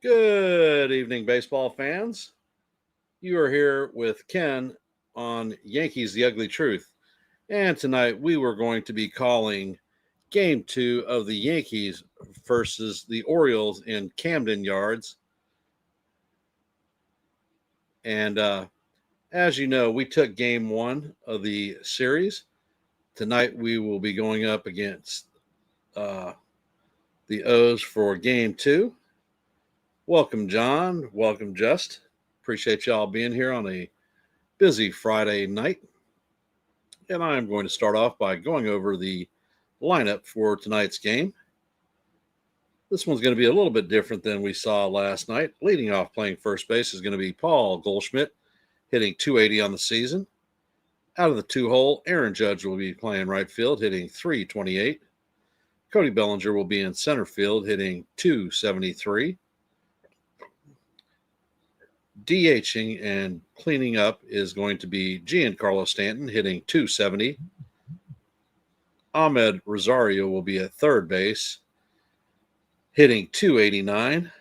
Good evening, baseball fans. You are here with Ken on Yankees The Ugly Truth. And tonight we were going to be calling game two of the Yankees versus the Orioles in Camden Yards. And as you know, we took game one of the series. Tonight we will be going up against uh, the O's for game two. Welcome, John. Welcome, Just. Appreciate y'all being here on a busy Friday night. And I'm going to start off by going over the lineup for tonight's game. This one's going to be a little bit different than we saw last night. Leading off playing first base is going to be Paul Goldschmidt, hitting 280 on the season. Out of the two hole, Aaron Judge will be playing right field, hitting 328. Cody Bellinger will be in center field, hitting 273. DHing and cleaning up is going to be Giancarlo Stanton, hitting 270. Ahmed Rosario will be at third base, hitting 289.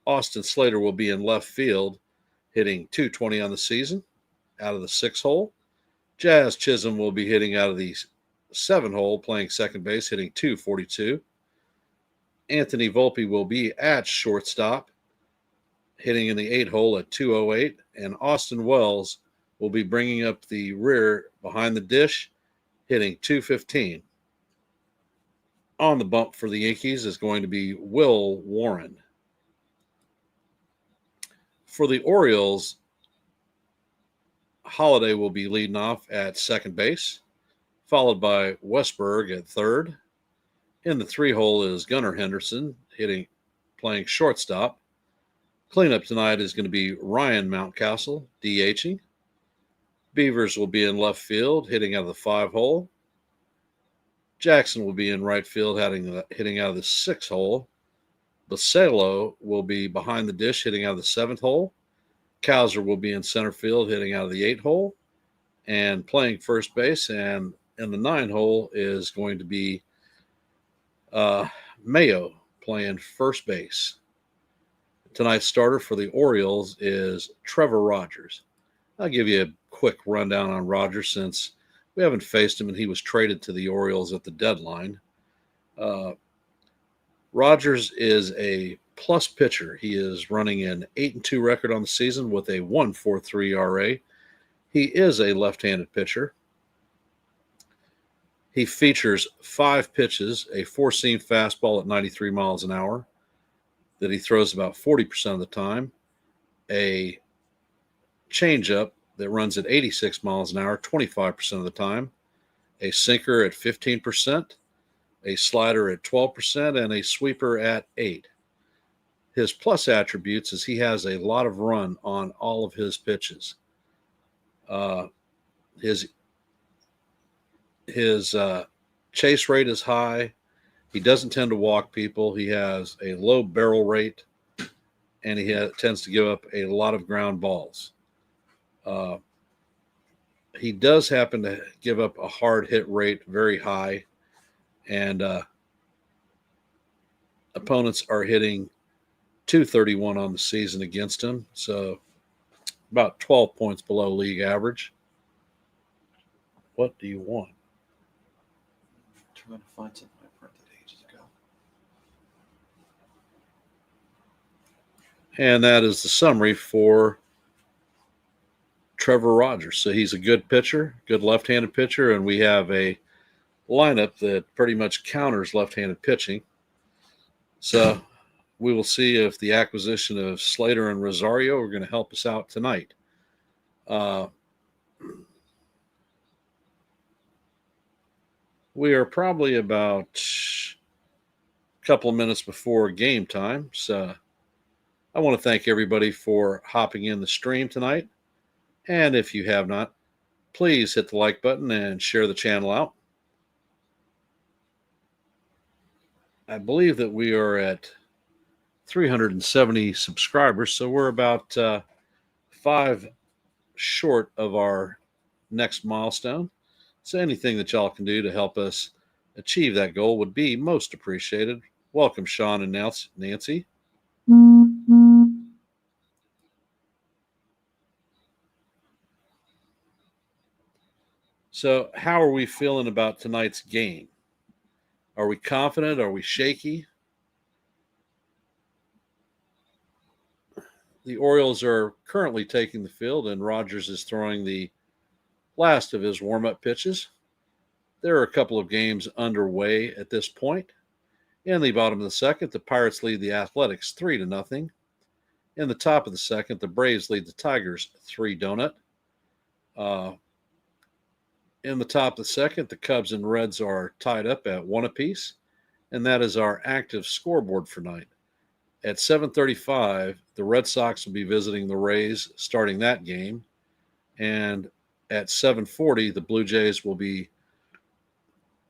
Austin Slater will be in left field, hitting 220 on the season. Out of the six hole, Jazz Chisholm will be hitting out of the seven hole, playing second base, hitting 242. Anthony Volpe will be at shortstop, hitting in the eight hole at 208. And Austin Wells will be bringing up the rear behind the dish, hitting 215. On the bump for the Yankees is going to be Will Warren. For the Orioles, Holiday will be leading off at second base, followed by Westberg at third. In the three hole is Gunnar Henderson, playing shortstop. Cleanup tonight is going to be Ryan Mountcastle, DHing. Beavers will be in left field, hitting out of the five hole. Jackson will be in right field, hitting out of the six hole. Basello will be behind the dish, hitting out of the seventh hole. Cowser will be in center field, hitting out of the eight hole. And playing first base, and in the nine hole is going to be Mayo playing first base. Tonight's starter for the Orioles is Trevor Rogers. I'll give you a quick rundown on Rogers since we haven't faced him and he was traded to the Orioles at the deadline. Rogers is a plus pitcher. He is running an 8-2 record on the season with a 1.43 ERA. He is a left-handed pitcher. He features five pitches, a four-seam fastball at 93 miles an hour that he throws about 40% of the time, a changeup that runs at 86 miles an hour 25% of the time, a sinker at 15%, a slider at 12%, and a sweeper at 8%. His plus attributes is he has a lot of run on all of his pitches. His chase rate is high. He doesn't tend to walk people. He has a low barrel rate, and he tends to give up a lot of ground balls. He does happen to give up a hard hit rate very high, and opponents are hitting 231 on the season against him, so about 12 points below league average. What do you want? I'm trying to find something I printed ages ago. And that is the summary for Trevor Rogers. So he's a good pitcher, good left-handed pitcher, and we have a lineup that pretty much counters left-handed pitching. So we will see if the acquisition of Slater and Rosario are going to help us out tonight. We are probably about a couple of minutes before game time. So I want to thank everybody for hopping in the stream tonight. And if you have not, please hit the like button and share the channel out. I believe that we are at 370 subscribers, so we're about 5 short of our next milestone. So anything that y'all can do to help us achieve that goal would be most appreciated. Welcome, Sean and Nancy. So, how are we feeling about tonight's game? Are we confident? Are we shaky? The Orioles are currently taking the field, and Rogers is throwing the last of his warm up pitches. There are a couple of games underway at this point. In the bottom of the second, the Pirates lead the Athletics 3-0. In the top of the second, the Braves lead the Tigers 3-0. In the top of the second, the Cubs and Reds are tied up at 1 apiece, and that is our active scoreboard for tonight. At 7:35, the Red Sox will be visiting the Rays, starting that game, and at 7:40, the Blue Jays will be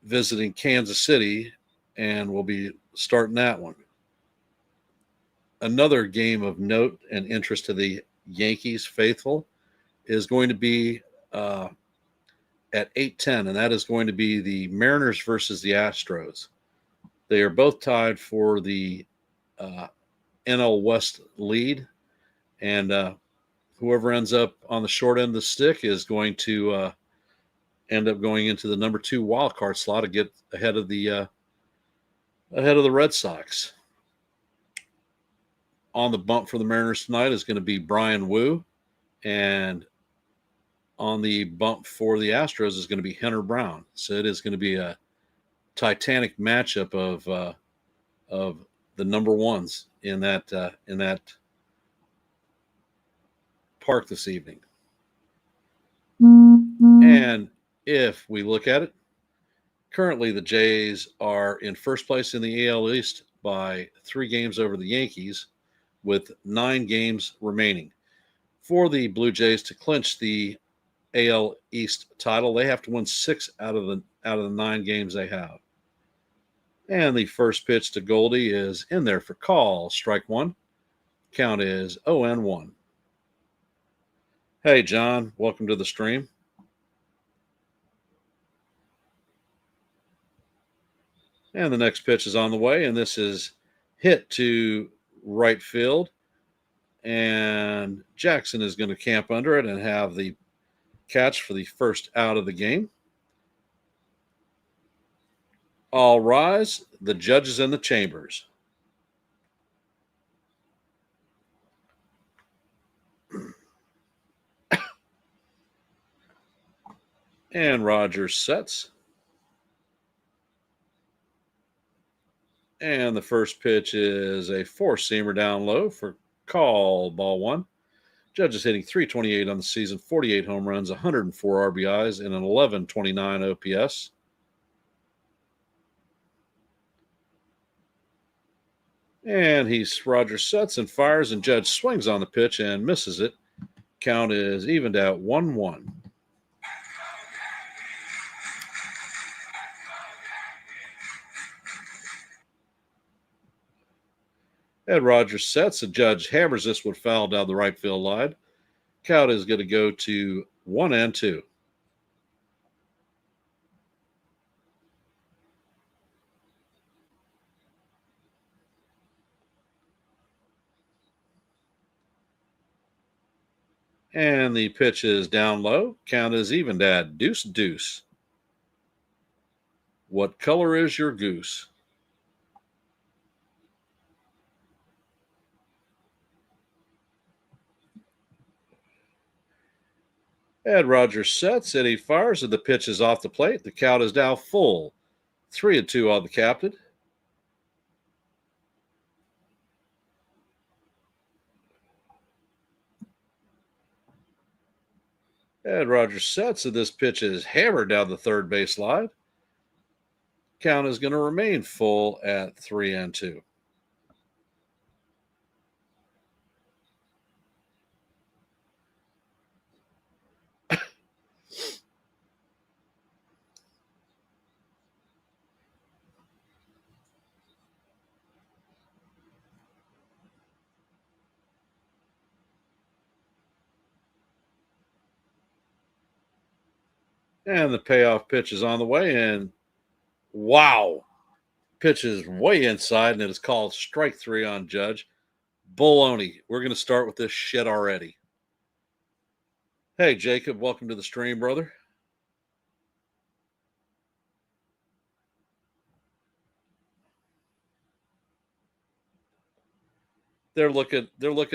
visiting Kansas City, and we'll be starting that one. Another game of note and interest to the Yankees faithful is going to be at 8:10, and that is going to be the Mariners versus the Astros. They are both tied for the NL West lead, and whoever ends up on the short end of the stick is going to end up going into the number 2 wild card slot to get ahead of the Red Sox. On the bump for the Mariners tonight is going to be Brian Wu, and on the bump for the Astros is going to be Hunter Brown. So it is going to be a titanic matchup of the number ones in that park this evening. And if we look at it, currently the Jays are in first place in the AL East by 3 games over the Yankees, with 9 games remaining. For the Blue Jays to clinch the AL East title, they have to win 6 out of the 9 games they have. And the first pitch to Goldie is in there for call, strike 1. Count is 0-1. Hey, John, welcome to the stream. And the next pitch is on the way, and this is hit to right field. And Jackson is going to camp under it and have the catch for the first out of the game. All rise. The judges in the chambers. And Rogers sets. And the first pitch is a 4-seamer down low for call, ball 1. Judges hitting .328 on the season, 48 home runs, 104 RBIs, and an 1129 OPS. And Rogers sets and fires, and Judge swings on the pitch and misses it. Count is evened at 1-1. Ed Rogers sets. The Judge hammers this one foul down the right field line. Count is going to go to 1-2. And the pitch is down low. Count is evened at 2-2. What color is your goose? Ed Rogers sets and he fires, and the pitch is off the plate. The count is now full. 3-2 on the captain. Ed Rogers sets, and this pitch is hammered down the third base line. Count is going to remain full at 3-2. And the payoff pitch is on the way, and wow, pitch is way inside, and it is called strike 3 on Judge. Bologna. We're going to start with this shit already. Hey, Jacob, welcome to the stream, brother. They're looking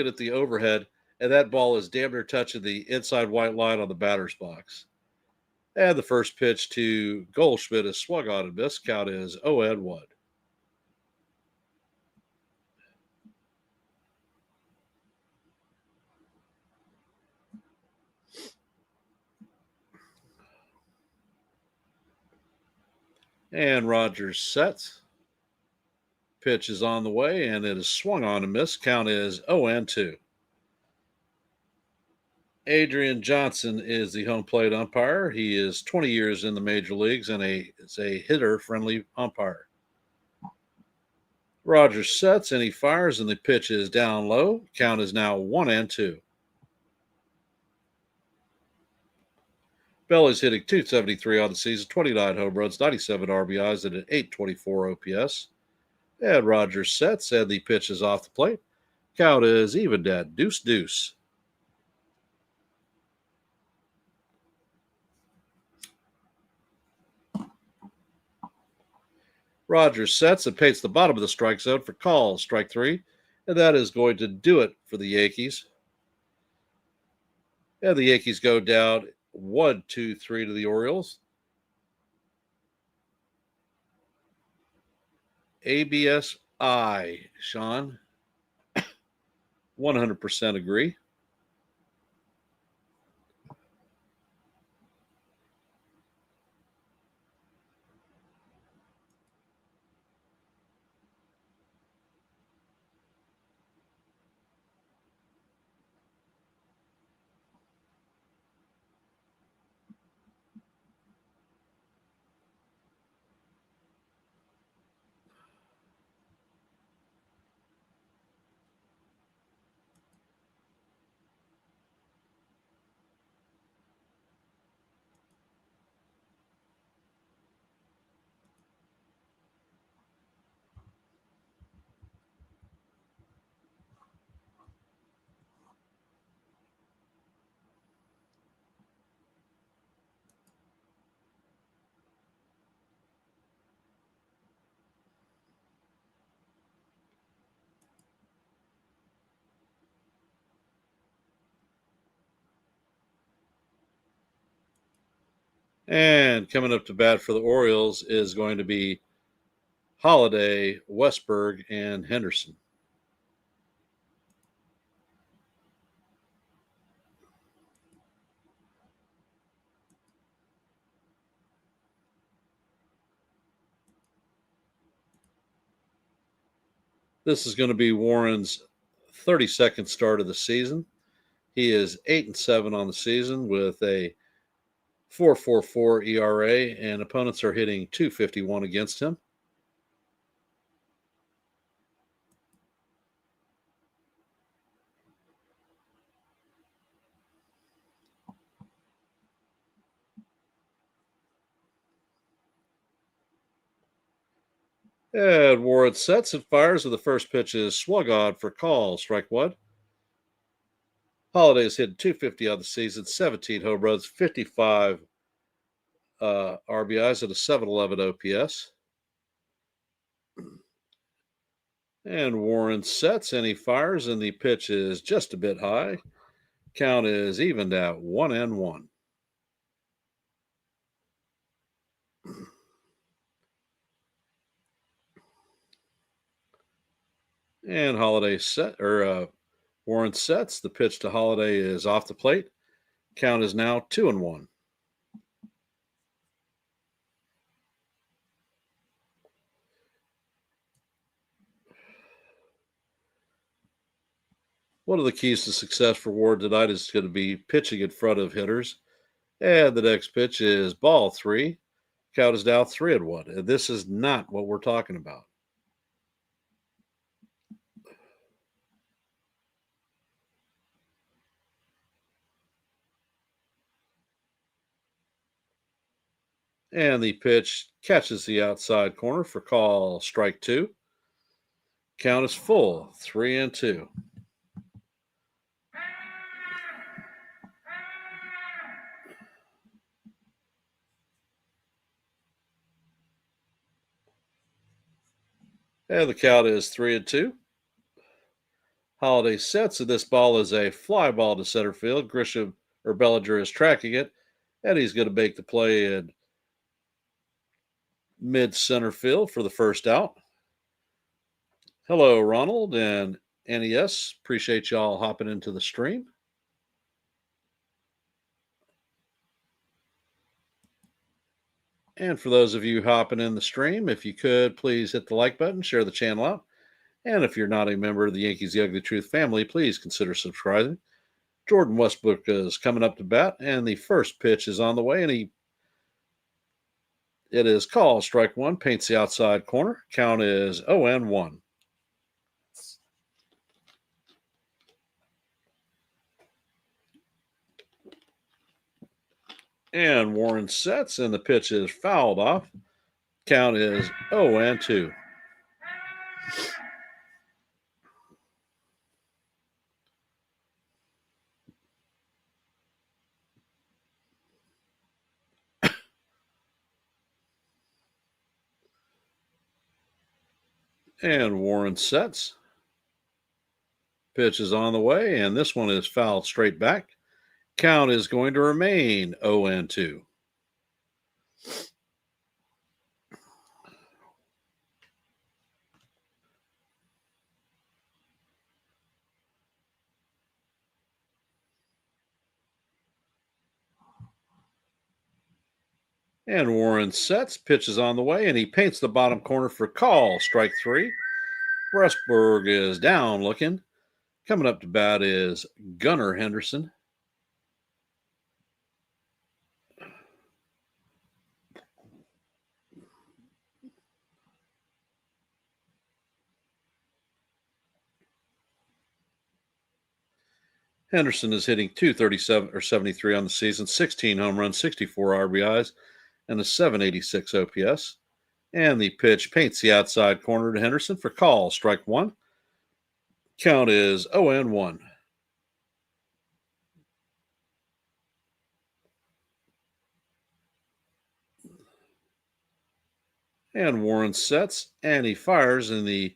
at the overhead, and that ball is damn near touching the inside white line on the batter's box. And the first pitch to Goldschmidt is swung on and missed. Count is 0-1. And Rogers sets. Pitch is on the way, and it is swung on and missed. Count is 0-2. Adrian Johnson is the home plate umpire. He is 20 years in the major leagues and is a hitter-friendly umpire. Rogers sets and he fires, and the pitch is down low. Count is now 1-2. Bell is hitting .273 on the season, 29 home runs, 97 RBIs, and an .824 OPS. And Rogers sets, and the pitch is off the plate. Count is even at 2-2. Rogers sets and paints the bottom of the strike zone for call, strike 3. And that is going to do it for the Yankees. And the Yankees go down 1-2-3 to the Orioles. ABSI, Sean. 100% agree. And coming up to bat for the Orioles is going to be Holiday, Westberg, and Henderson. This is going to be Warren's 32nd start of the season. He is 8-7 on the season with a 4.44 ERA, and opponents are hitting .251 against him. And Warren sets and fires, and the first pitch is swung on for call, strike 1. Holiday has hit .250 on the season, 17 home runs, 55 RBIs, and a 711 OPS. And Warren sets and he fires, and the pitch is just a bit high. Count is evened at 1-1. And Warren sets. The pitch to Holiday is off the plate. Count is now 2-1. One of the keys to success for Ward tonight is going to be pitching in front of hitters. And the next pitch is ball 3. Count is now 3-1. And this is not what we're talking about. And the pitch catches the outside corner for call, strike 2. Count is full, 3-2. And the count is 3-2. Holiday sets, and this ball is a fly ball to center field. Grisham or Bellinger is tracking it, and he's going to make the play in mid center field for the first out. Hello, Ronald and NES. Appreciate y'all hopping into the stream. And for those of you hopping in the stream, if you could, please hit the like button, share the channel out. And if you're not a member of the Yankees The Ugly Truth family, please consider subscribing. Jordan Westbrook is coming up to bat, and the first pitch is on the way, and it is called strike one, paints the outside corner. Count is 0-1. And Warren sets, and the pitch is fouled off. Count is 0-2. And Warren sets. Pitch is on the way, and this one is fouled straight back. Count is going to remain 0-2. And Warren sets, pitch is on the way, and he paints the bottom corner for call, strike three. Westberg is down looking. Coming up to bat is Gunnar Henderson. Henderson is hitting .237 or 73 on the season, 16 home runs, 64 RBIs, and a .786 OPS. And the pitch paints the outside corner to Henderson for call, strike one. Count is 0-1. And Warren sets, and he fires, and the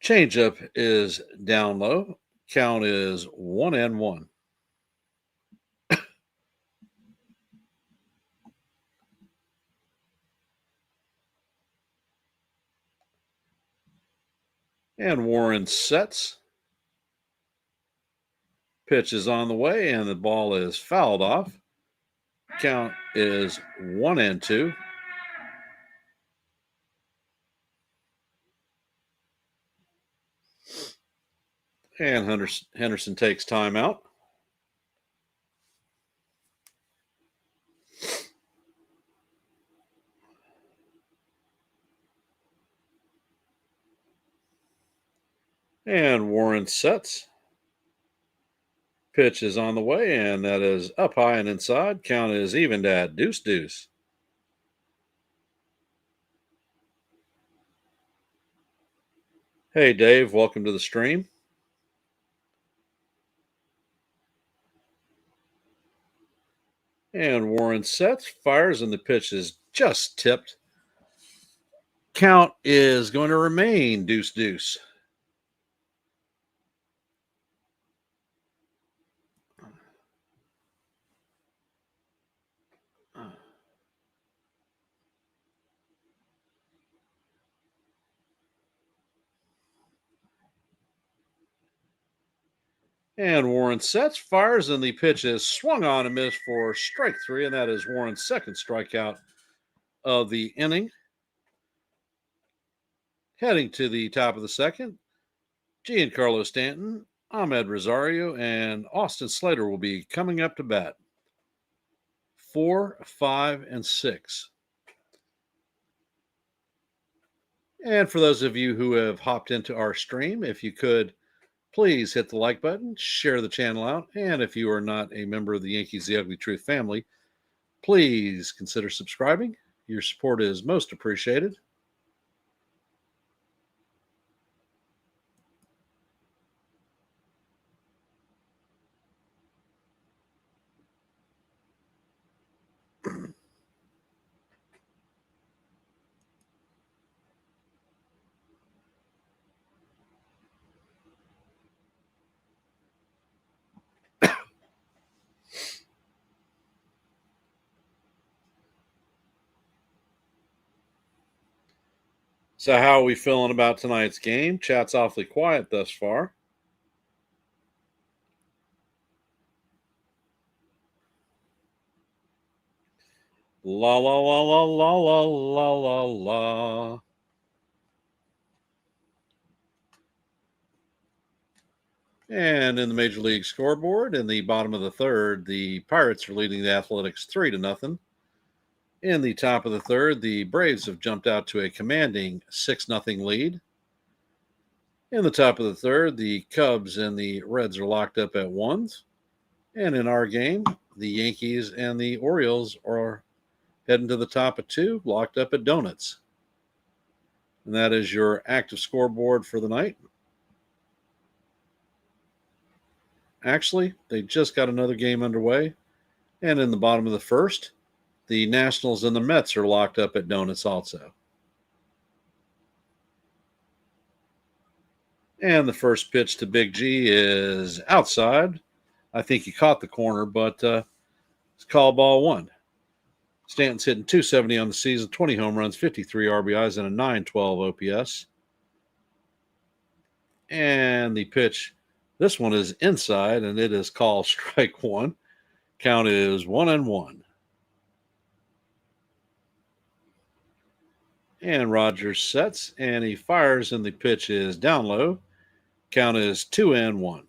changeup is down low. Count is 1-1. And Warren sets. Pitch is on the way, and the ball is fouled off. Count is 1-2. And Henderson takes time out. And Warren sets. Pitch is on the way, and that is up high and inside. Count is evened at 2-2. Hey, Dave, welcome to the stream. And Warren sets, fires, and the pitch is just tipped. Count is going to remain 2-2. And Warren sets, fires, and the pitch is swung on and missed for strike three, and that is Warren's second strikeout of the inning. Heading to the top of the second, Giancarlo Stanton, Ahmed Rosario, and Austin Slater will be coming up to bat. 4, 5, and 6. And for those of you who have hopped into our stream, if you could, please hit the like button, share the channel out, and if you are not a member of the Yankees The Ugly Truth family, please consider subscribing. Your support is most appreciated. So, how are we feeling about tonight's game? Chat's awfully quiet thus far. La la la la la la la la la. And in the Major League scoreboard, in the bottom of the third, the Pirates are leading the Athletics 3-0. In the top of the third, the Braves have jumped out to a commanding 6-0 lead. In the top of the third, the Cubs and the Reds are locked up at ones. And in our game, the Yankees and the Orioles are heading to the top of two, locked up at donuts. And that is your active scoreboard for the night. Actually, they just got another game underway. And in the bottom of the first, the Nationals and the Mets are locked up at donuts also. And the first pitch to Big G is outside. I think he caught the corner, but it's called ball one. Stanton's hitting 270 on the season, 20 home runs, 53 RBIs, and a 912 OPS. And the pitch, this one is inside, and it is called strike one. Count is 1-1. And Rogers sets, and he fires, and the pitch is down low. Count is 2-1.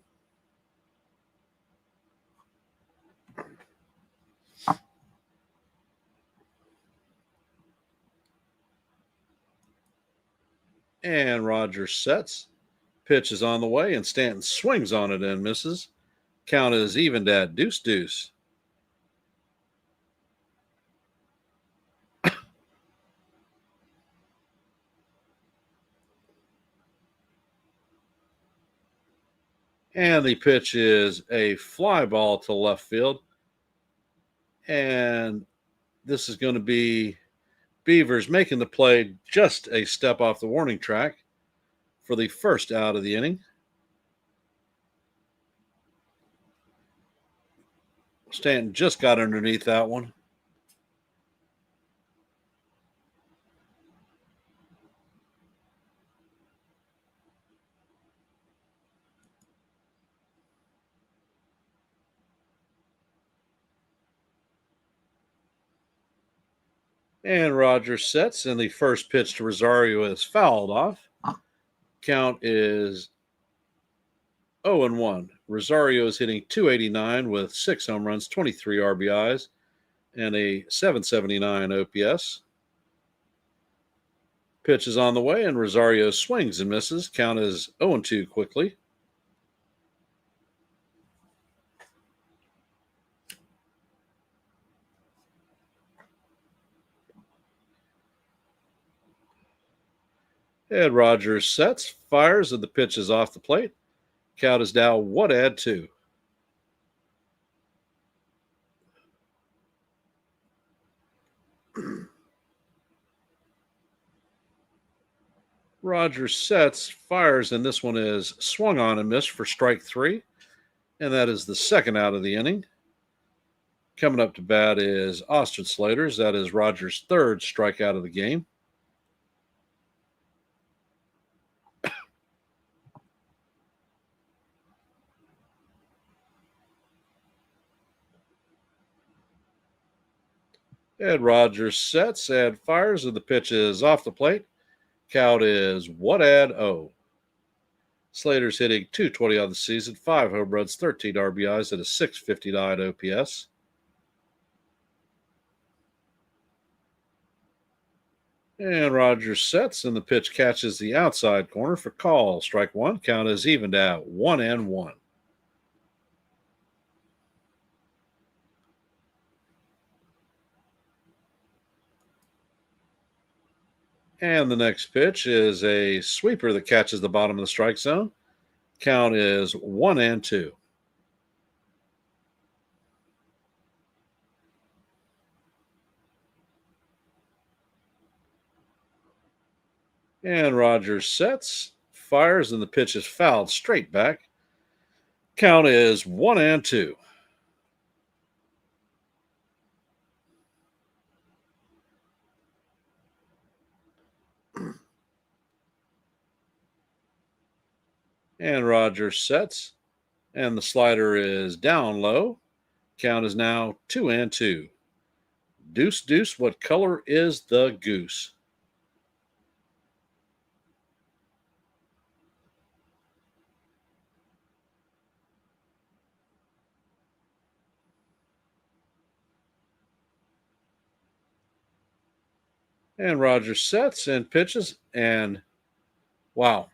And Rogers sets. Pitch is on the way, and Stanton swings on it and misses. Count is evened at 2-2. And the pitch is a fly ball to left field. And this is going to be Beavers making the play just a step off the warning track for the first out of the inning. Stanton just got underneath that one. And Rogers sets, and the first pitch to Rosario is fouled off. Count is 0-1. Rosario is hitting 289 with 6 home runs, 23 RBIs, and a 779 OPS. Pitch is on the way, and Rosario swings and misses. Count is 0-2 quickly. And Rogers sets, fires, and the pitch is off the plate. Count is now 1-2. Rogers sets, fires, and this one is swung on and missed for strike three. And that is the second out of the inning. Coming up to bat is Austin Slaters. That is Rogers' third strikeout of the game. And Rogers sets and fires, and the pitch is off the plate. Count is 1-0. Slater's hitting 220 on the season, 5 home runs, 13 RBIs, and a 659 OPS. And Rogers sets, and the pitch catches the outside corner for call. Strike one. Count is evened at 1-1. And the next pitch is a sweeper that catches the bottom of the strike zone. Count is 1-2. And Rogers sets, fires, and the pitch is fouled straight back. Count is 1-2. And Rogers sets, and the slider is down low. Count is now 2-2. Deuce, deuce, what color is the goose? And Rogers sets and pitches, and wow,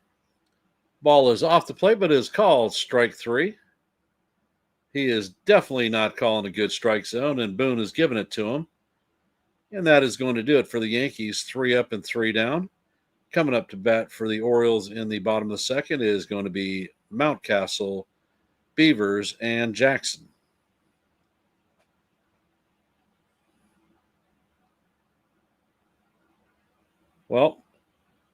ball is off the plate, but is called strike three. He is definitely not calling a good strike zone, and Boone has given it to him. And that is going to do it for the Yankees, 3 up and 3 down. Coming up to bat for the Orioles in the bottom of the second is going to be Mountcastle, Beavers, and Jackson. Well,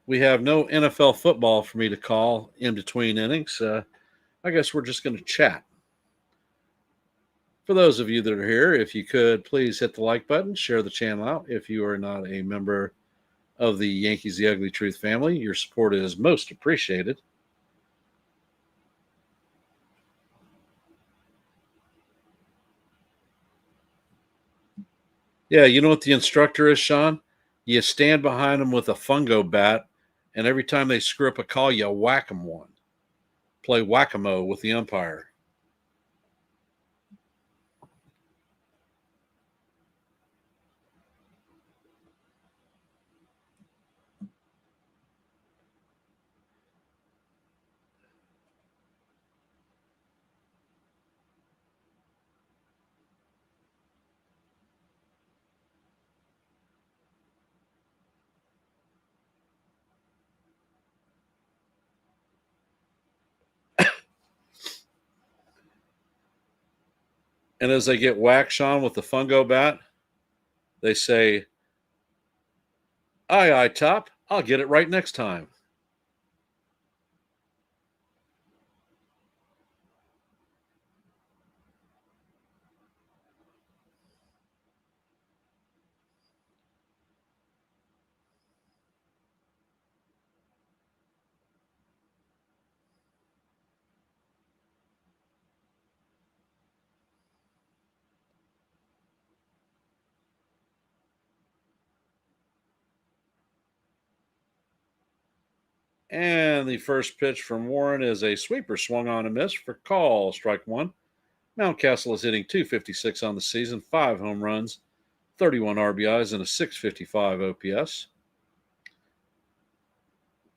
we have no NFL football for me to call in between innings. I guess we're just going to chat. For those of you that are here, if you could please hit the like button, share the channel out. If you are not a member of the Yankees The Ugly Truth family, your support is most appreciated. Yeah, you know what the instructor is, Sean? You stand behind them with a fungo bat, and every time they screw up a call, you whack them one. Play whack-a-mole with the umpire. And as they get whacked, Sean, with the fungo bat, they say, aye, aye, Top, I'll get it right next time. And the first pitch from Warren is a sweeper swung on and missed for call, strike one. Mountcastle is hitting 256 on the season, 5 home runs, 31 RBIs, and a 655 OPS.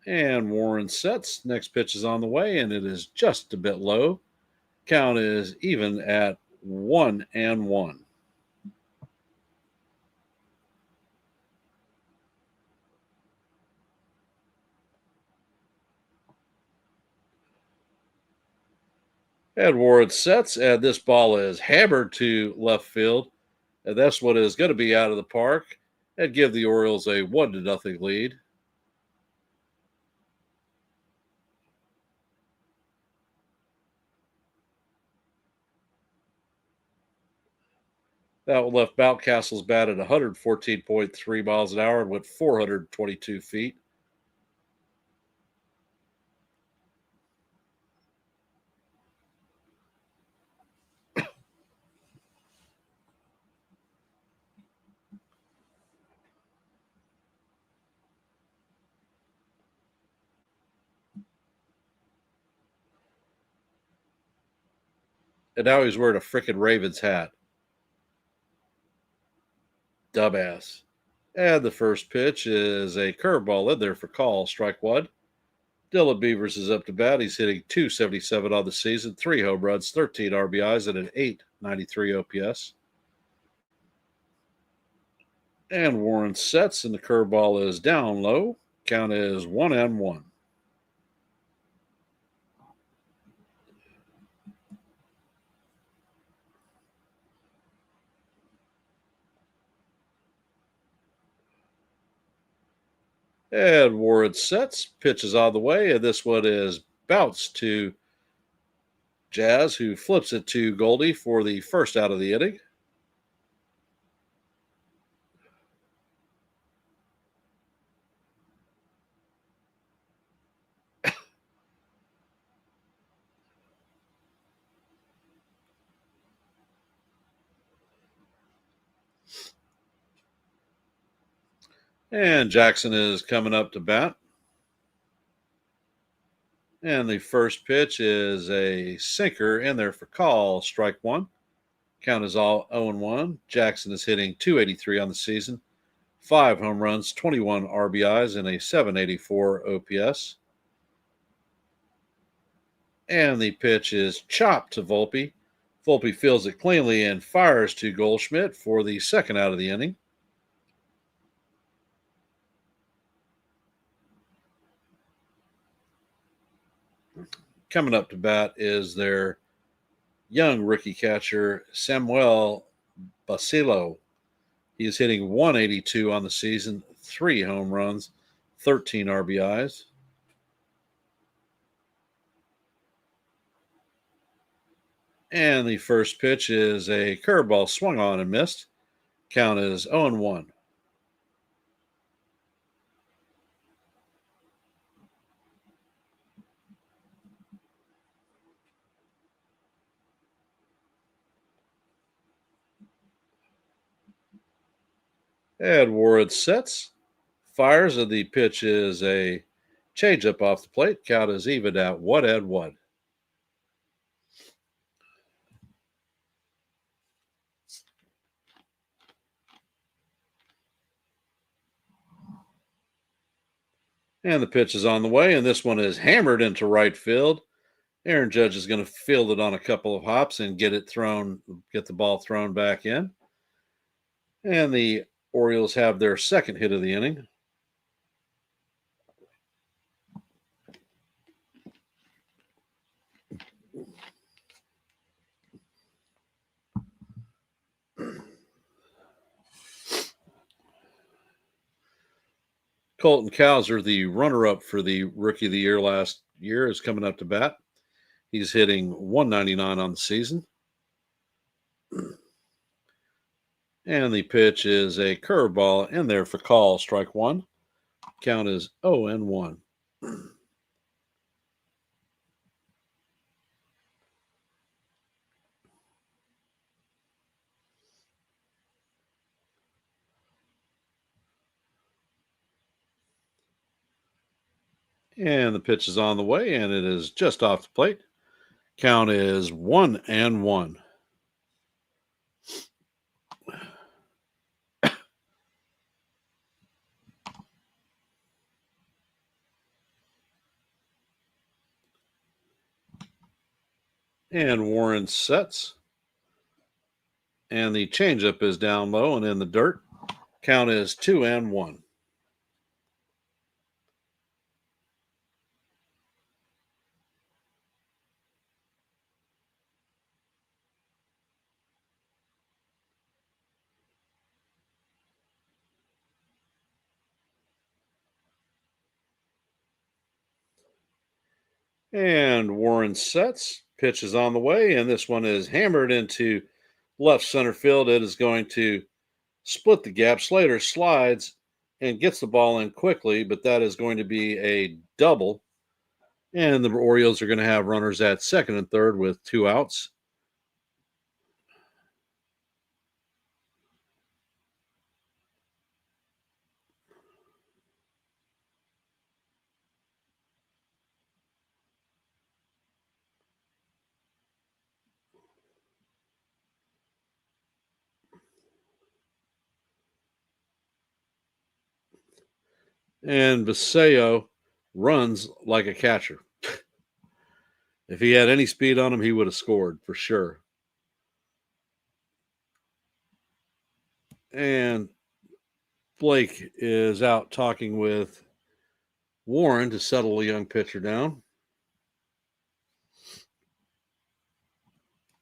And Warren sets. Next pitch is on the way, and it is just a bit low. Count is even at 1-1. And Warren sets, and this ball is hammered to left field. And that's what is going to be out of the park and give the Orioles a 1-0 lead. That one left Mountcastle's bat at 114.3 miles an hour and went 422 feet. And now he's wearing a frickin' Ravens hat. Dumbass. And the first pitch is a curveball in there for call, strike one. Dylan Beavers is up to bat. He's hitting 277 on the season, 3 home runs, 13 RBIs, and an 893 OPS. And Warren sets, and the curveball is down low. Count is 1-1. And Warren sets, pitches on the way, and this one is bounced to Jazz, who flips it to Goldie for the first out of the inning. And Jackson is coming up to bat. And the first pitch is a sinker in there for call, strike one. Count is all 0-1. Jackson is hitting 283 on the season, 5 home runs, 21 RBIs, and a 784 OPS. And the pitch is chopped to Volpe. Volpe fields it cleanly and fires to Goldschmidt for the second out of the inning. Coming up to bat is their young rookie catcher, Samuel Basilio. He is hitting 182 on the season, 3 home runs, 13 RBIs. And the first pitch is a curveball swung on and missed. Count is 0-1. Edward sets, fires, and the pitch is a changeup off the plate. Count is even at 1-1. And the pitch is on the way, and this one is hammered into right field. Aaron Judge is going to field it on a couple of hops and get the ball thrown back in. And the Orioles have their second hit of the inning. Colton Cowser, the runner-up for the Rookie of the Year last year, is coming up to bat. He's hitting 199 on the season. And the pitch is a curveball in there for call, strike one. Count is 0-1. And the pitch is on the way, and it is just off the plate. Count is 1-1. And Warren sets. And the changeup is down low and in the dirt. Count is 2-1. And Warren sets. Pitch is on the way, and this one is hammered into left center field. It is going to split the gap. Slater slides and gets the ball in quickly, but that is going to be a double. And the Orioles are going to have runners at second and third with 2 outs. And Vaseo runs like a catcher. If he had any speed on him, he would have scored for sure. And Blake is out talking with Warren to settle a young pitcher down.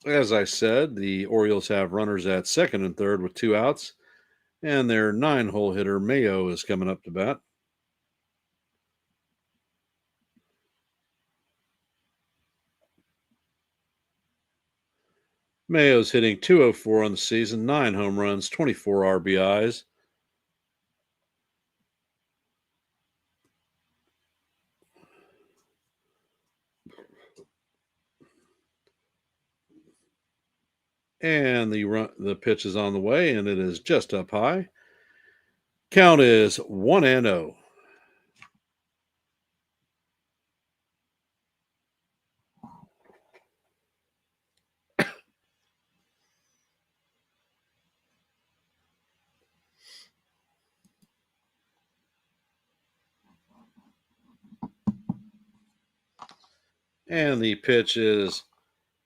As I said, the Orioles have runners at second and third with 2 outs, and their 9-hole hitter, Mayo, is coming up to bat. Mayo's hitting 204 on the season, 9 home runs, 24 RBIs. And the pitch is on the way, and it is just up high. Count is 1-0. And the pitch is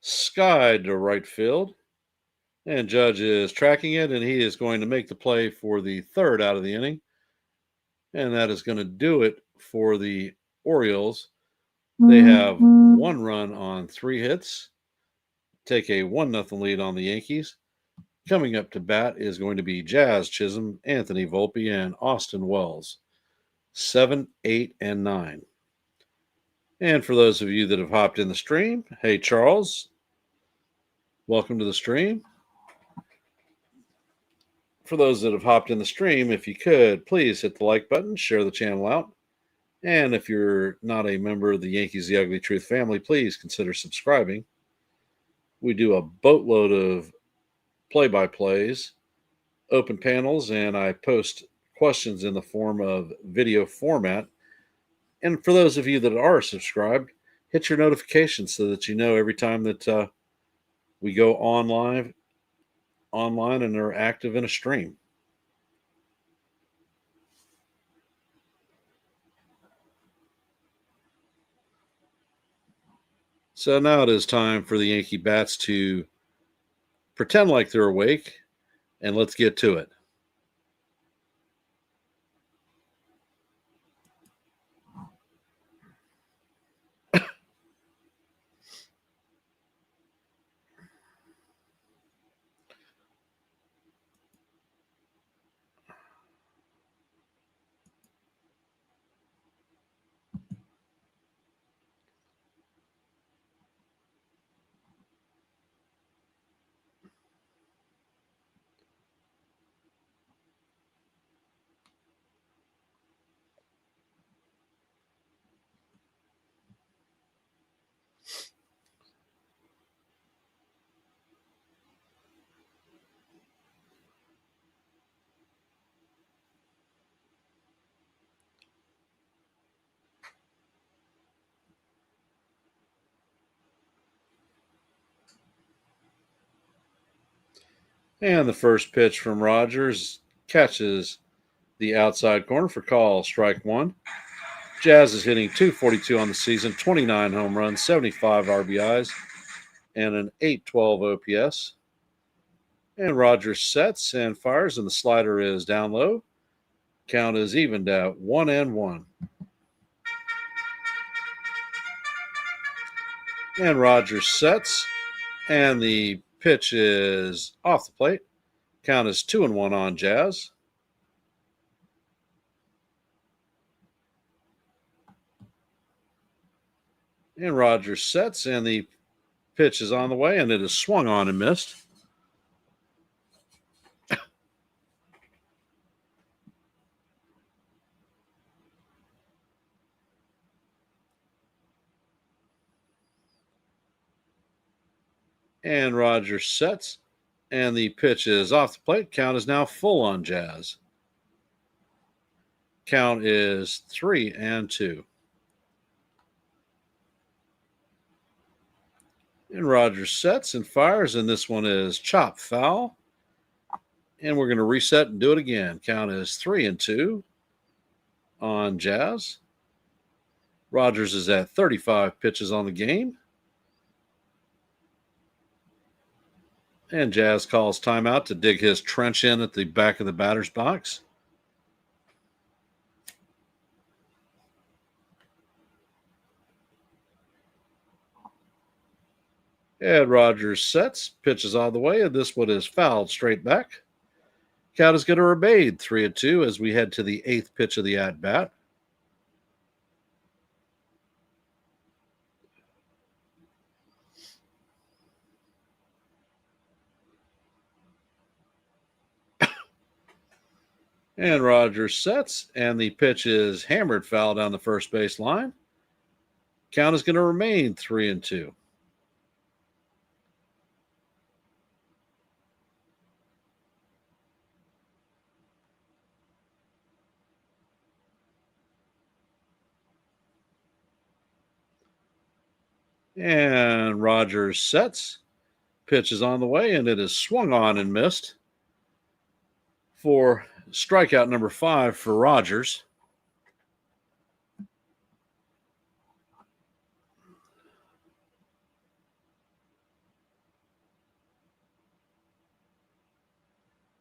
skied to right field. And Judge is tracking it, and he is going to make the play for the third out of the inning. And that is going to do it for the Orioles. They have 1 run on 3 hits, take a 1-0 lead on the Yankees. Coming up to bat is going to be Jazz Chisholm, Anthony Volpe, and Austin Wells. 7, 8, and 9. And for those of you that have hopped in the stream, hey, Charles, welcome to the stream. For those that have hopped in the stream, if you could, please hit the like button, share the channel out. And if you're not a member of the Yankees The Ugly Truth family, please consider subscribing. We do a boatload of play-by-plays, open panels, and I post questions in the form of video format. And for those of you that are subscribed, hit your notifications so that you know every time that we go online and are active in a stream. So now it is time for the Yankee bats to pretend like they're awake, and let's get to it. And the first pitch from Rogers catches the outside corner for call, strike 1. Jazz is hitting .242 on the season, 29 home runs, 75 RBIs, and an .812 OPS. And Rogers sets and fires, and the slider is down low. Count is evened at 1-1. And Rogers sets, and the pitch is off the plate. Count is 2-1 on Jazz. And Rogers sets, and the pitch is on the way, and it is swung on and missed. And Rogers sets, and the pitch is off the plate. Count is now full on Jazz. Count is 3-2. And Rogers sets and fires, and this one is chopped foul. And we're going to reset and do it again. Count is 3-2 on Jazz. Rogers is at 35 pitches on the game. And Jazz calls timeout to dig his trench in at the back of the batter's box. And Rogers sets, pitches all the way, and this one is fouled straight back. Count is going to remain 3-2 as we head to the 8th pitch of the at-bat. And Rogers sets, and the pitch is hammered foul down the first base line. Count is going to remain 3-2. And Rogers sets. Pitch is on the way, and it is swung on and missed for strikeout number 5 for Rogers.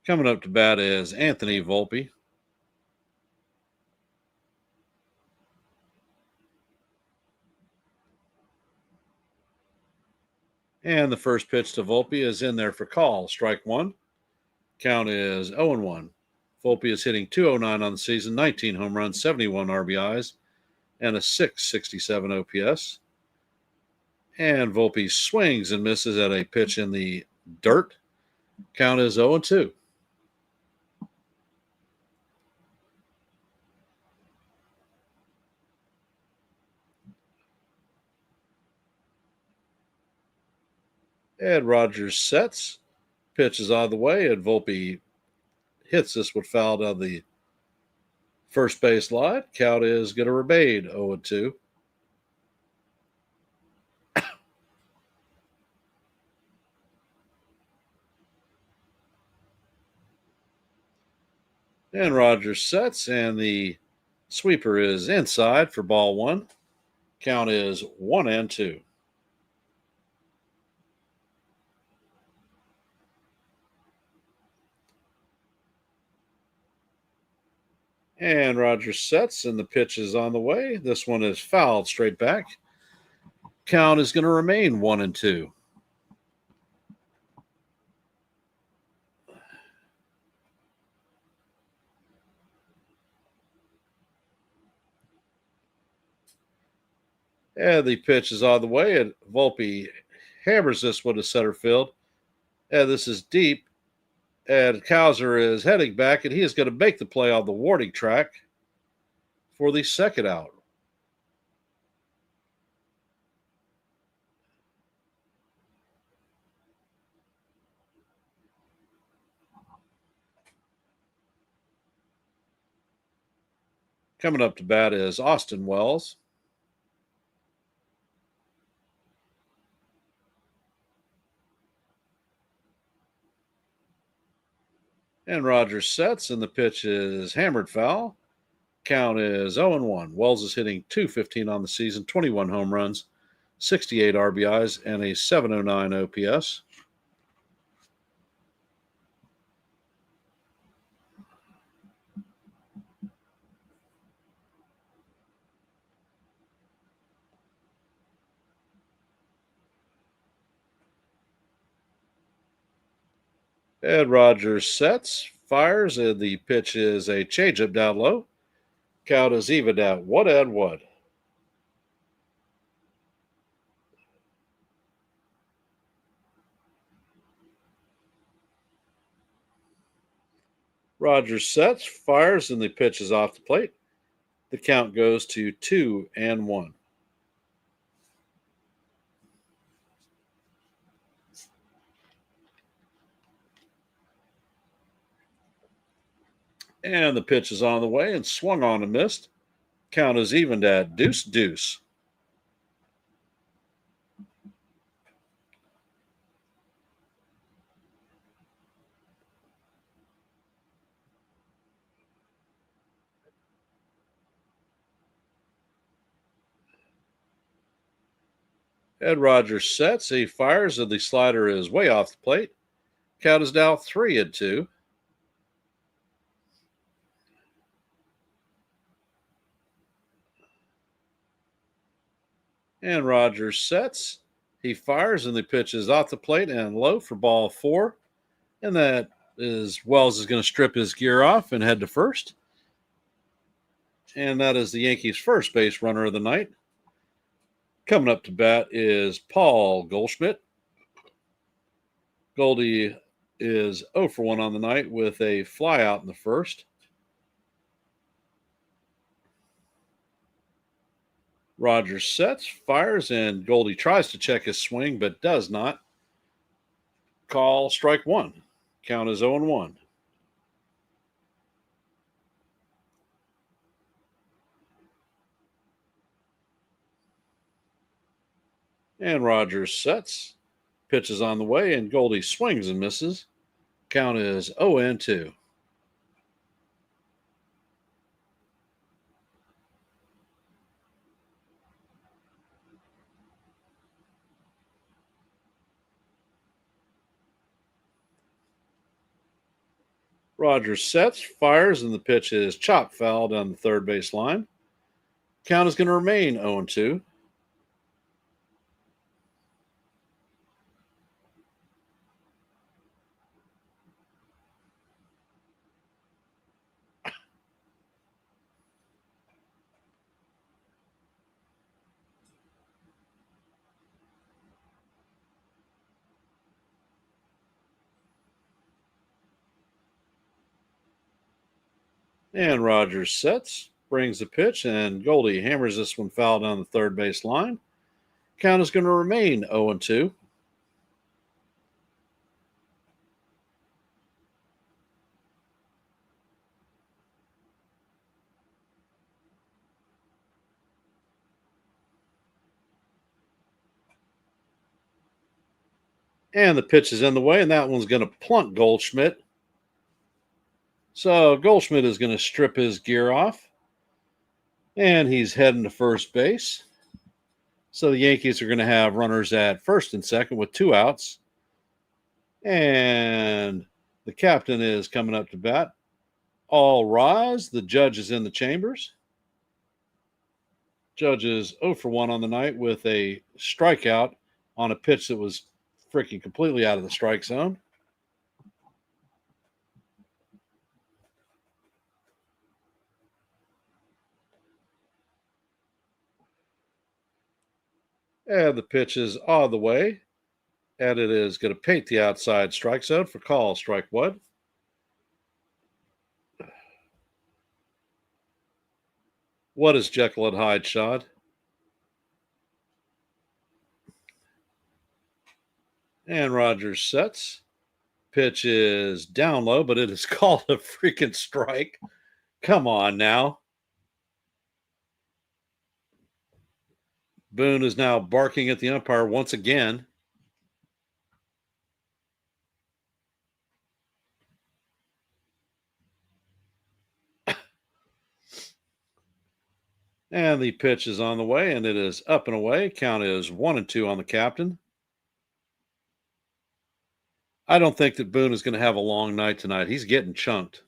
Coming up to bat is Anthony Volpe. And the first pitch to Volpe is in there for call. Strike one. Count is 0-1. Volpe is hitting .209 on the season, 19 home runs, 71 RBIs, and a .667 OPS. And Volpe swings and misses at a pitch in the dirt. Count is 0-2. Ed Rogers sets. Pitch is out of the way, and Volpe hits this with foul down the first base line. Count is going to remain 0-2. And Rogers sets, and the sweeper is inside for ball one. Count is 1-2. And Rogers sets, and the pitch is on the way. This one is fouled straight back. Count is going to remain 1-2. And the pitch is on the way, and Volpe hammers this one to center field. And this is deep. And Kowser is heading back, and he is going to make the play on the warning track for the second out. Coming up to bat is Austin Wells. And Rogers sets, and the pitch is hammered foul. Count is 0-1. Wells is hitting .215 on the season, 21 home runs, 68 RBIs, and a .709 OPS. Ed Rogers sets, fires, and the pitch is a changeup down low. Count is even at 1-1. Rogers sets, fires, and the pitch is off the plate. The count goes to 2-1. And the pitch is on the way and swung on and missed. Count is evened at 2-2. Ed Rogers sets, he fires, and the slider is way off the plate. Count is now 3-2. And Rogers sets. He fires, and the pitch is off the plate and low for ball 4. And that is Wells is going to strip his gear off and head to first. And that is the Yankees' first base runner of the night. Coming up to bat is Paul Goldschmidt. Goldie is 0-1 on the night with a fly out in the first. Rogers sets, fires, and Goldie tries to check his swing but does not. Call strike one. Count is 0-1. And Rogers sets. Pitch is on the way, and Goldie swings and misses. Count is 0-2. Rogers sets, fires, and the pitch is chop foul down the third base line. Count is going to remain 0-2. And Rogers sets, brings the pitch, and Goldie hammers this one foul down the third base line. Count is going to remain 0-2. And the pitch is in the way, and that one's going to plunk Goldschmidt. So Goldschmidt is going to strip his gear off, and he's heading to first base. So the Yankees are going to have runners at first and second with 2 outs. And the captain is coming up to bat. All rise. The judge is in the chambers. Judge is 0 for 1 on the night with a strikeout on a pitch that was freaking completely out of the strike zone. And the pitch is all the way. And it is going to paint the outside strike zone for call strike 1. What is Jekyll and Hyde, Sean? And Rogers sets. Pitch is down low, but it is called a freaking strike. Come on now. Boone is now barking at the umpire once again. And the pitch is on the way, and it is up and away. Count is 1-2 on the captain. I don't think that Boone is going to have a long night tonight. He's getting chunked.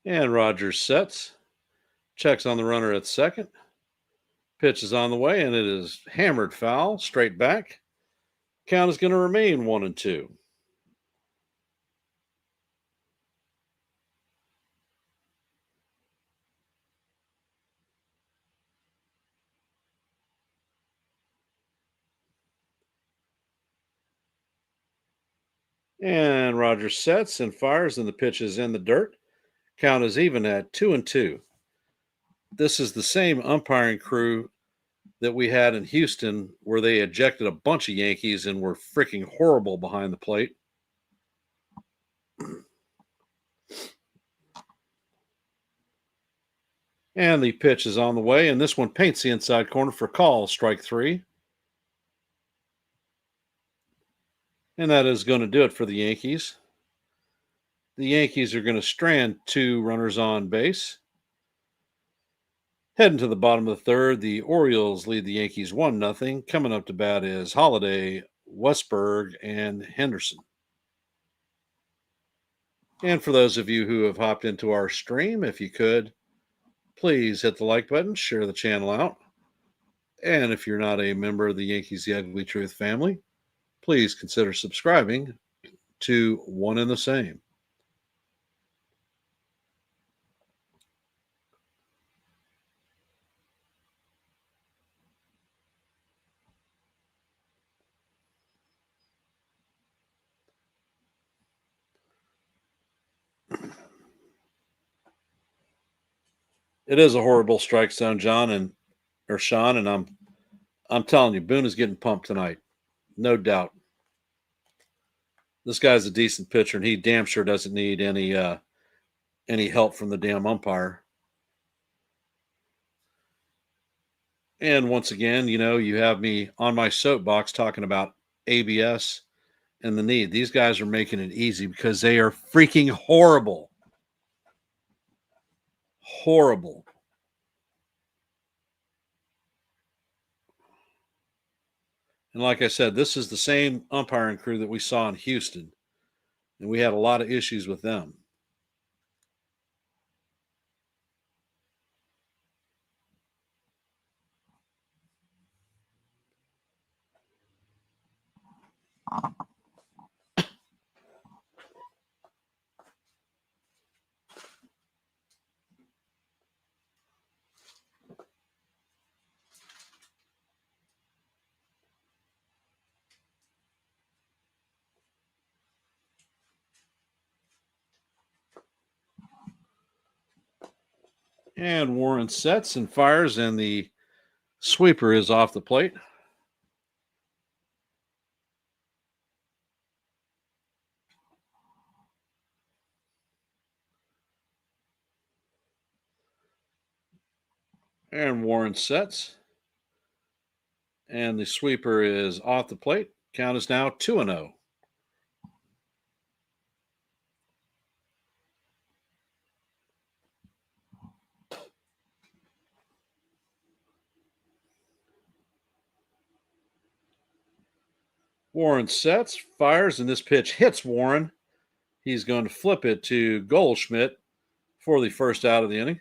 And Rogers sets. Checks on the runner at second. Pitch is on the way, and it is hammered foul, straight back. Count is going to remain 1-2. And Rogers sets and fires, and the pitch is in the dirt. Count is even at 2-2. This is the same umpiring crew that we had in Houston where they ejected a bunch of Yankees and were freaking horrible behind the plate. And the pitch is on the way, and this one paints the inside corner for call, strike 3. And that is going to do it for the Yankees. The Yankees are going to strand 2 runners on base. Heading to the bottom of the third, the Orioles lead the Yankees 1-0. Coming up to bat is Holiday, Westberg, and Henderson. And for those of you who have hopped into our stream, if you could, please hit the like button, share the channel out. And if you're not a member of the Yankees The Ugly Truth family, please consider subscribing to One and the Same. It is a horrible strike zone, Sean, and I'm telling you, Boone is getting pumped tonight, no doubt. This guy's a decent pitcher, and he damn sure doesn't need any help from the damn umpire. And once again, you have me on my soapbox talking about ABS and the need. These guys are making it easy because they are freaking horrible. Horrible. And like I said, this is the same umpiring crew that we saw in Houston, and we had a lot of issues with them. And Warren sets and fires, and the sweeper is off the plate. And Warren sets, and the sweeper is off the plate. Count is now 2-0. Warren sets, fires, and this pitch hits Warren. He's going to flip it to Goldschmidt for the first out of the inning.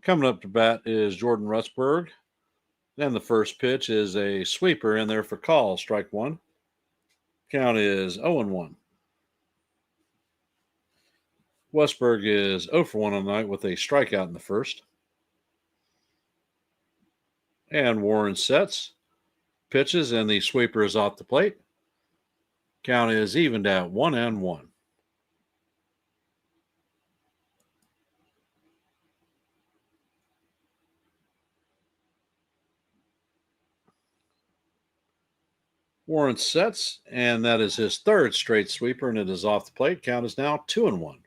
Coming up to bat is Jordan Rutsberg. Then the first pitch is a sweeper in there for call, strike one. Count is 0-1. Westberg is 0 for 1 on the night with a strikeout in the first. And Warren sets, pitches, and the sweeper is off the plate. Count is evened at 1-1. Warren sets, and that is his third straight sweeper, and it is off the plate. Count is now 2-1.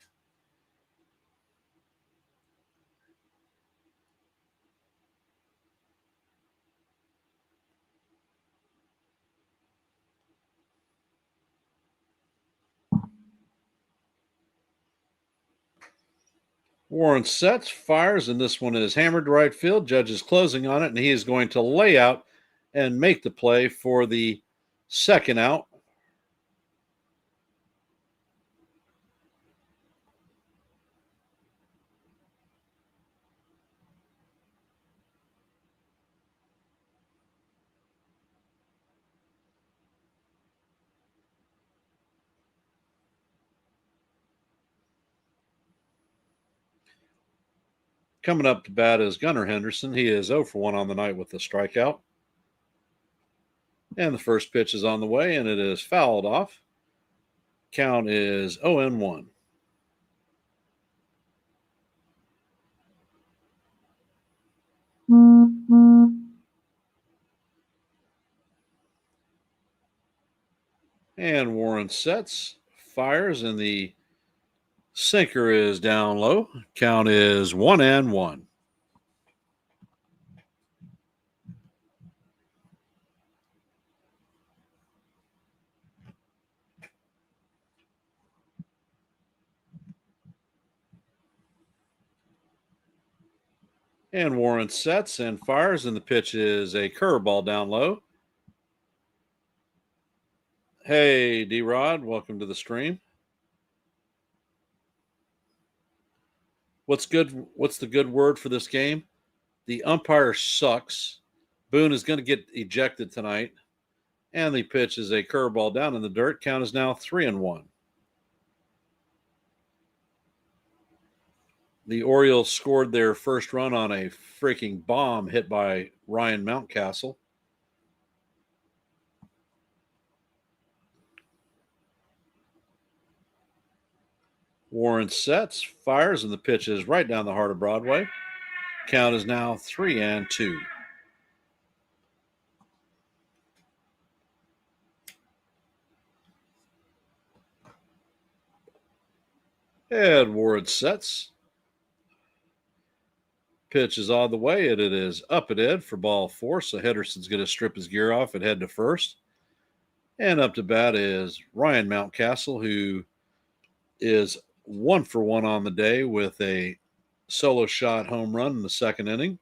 Warren sets, fires, and this one is hammered to right field. Judge is closing on it, and he is going to lay out and make the play for the second out. Coming up to bat is Gunnar Henderson. He is 0 for 1 on the night with the strikeout. And the first pitch is on the way, and it is fouled off. Count is 0-1. And Warren sets, fires, and the sinker is down low. Count is 1-1. And Warren sets and fires, and the pitch is a curveball down low. Hey, D-Rod, welcome to the stream. What's good? What's the good word for this game? The umpire sucks. Boone is going to get ejected tonight, and the pitch is a curveball down in the dirt. Count is now 3-1. The Orioles scored their first run on a freaking bomb hit by Ryan Mountcastle. Warren sets, fires, and the pitch is right down the heart of Broadway. Count is now 3-2. Edward sets. Pitch is on the way, and it is up and in for ball 4. So Henderson's going to strip his gear off and head to first. And up to bat is Ryan Mountcastle, who is 1-for-1 on the day with a solo shot home run in the second inning.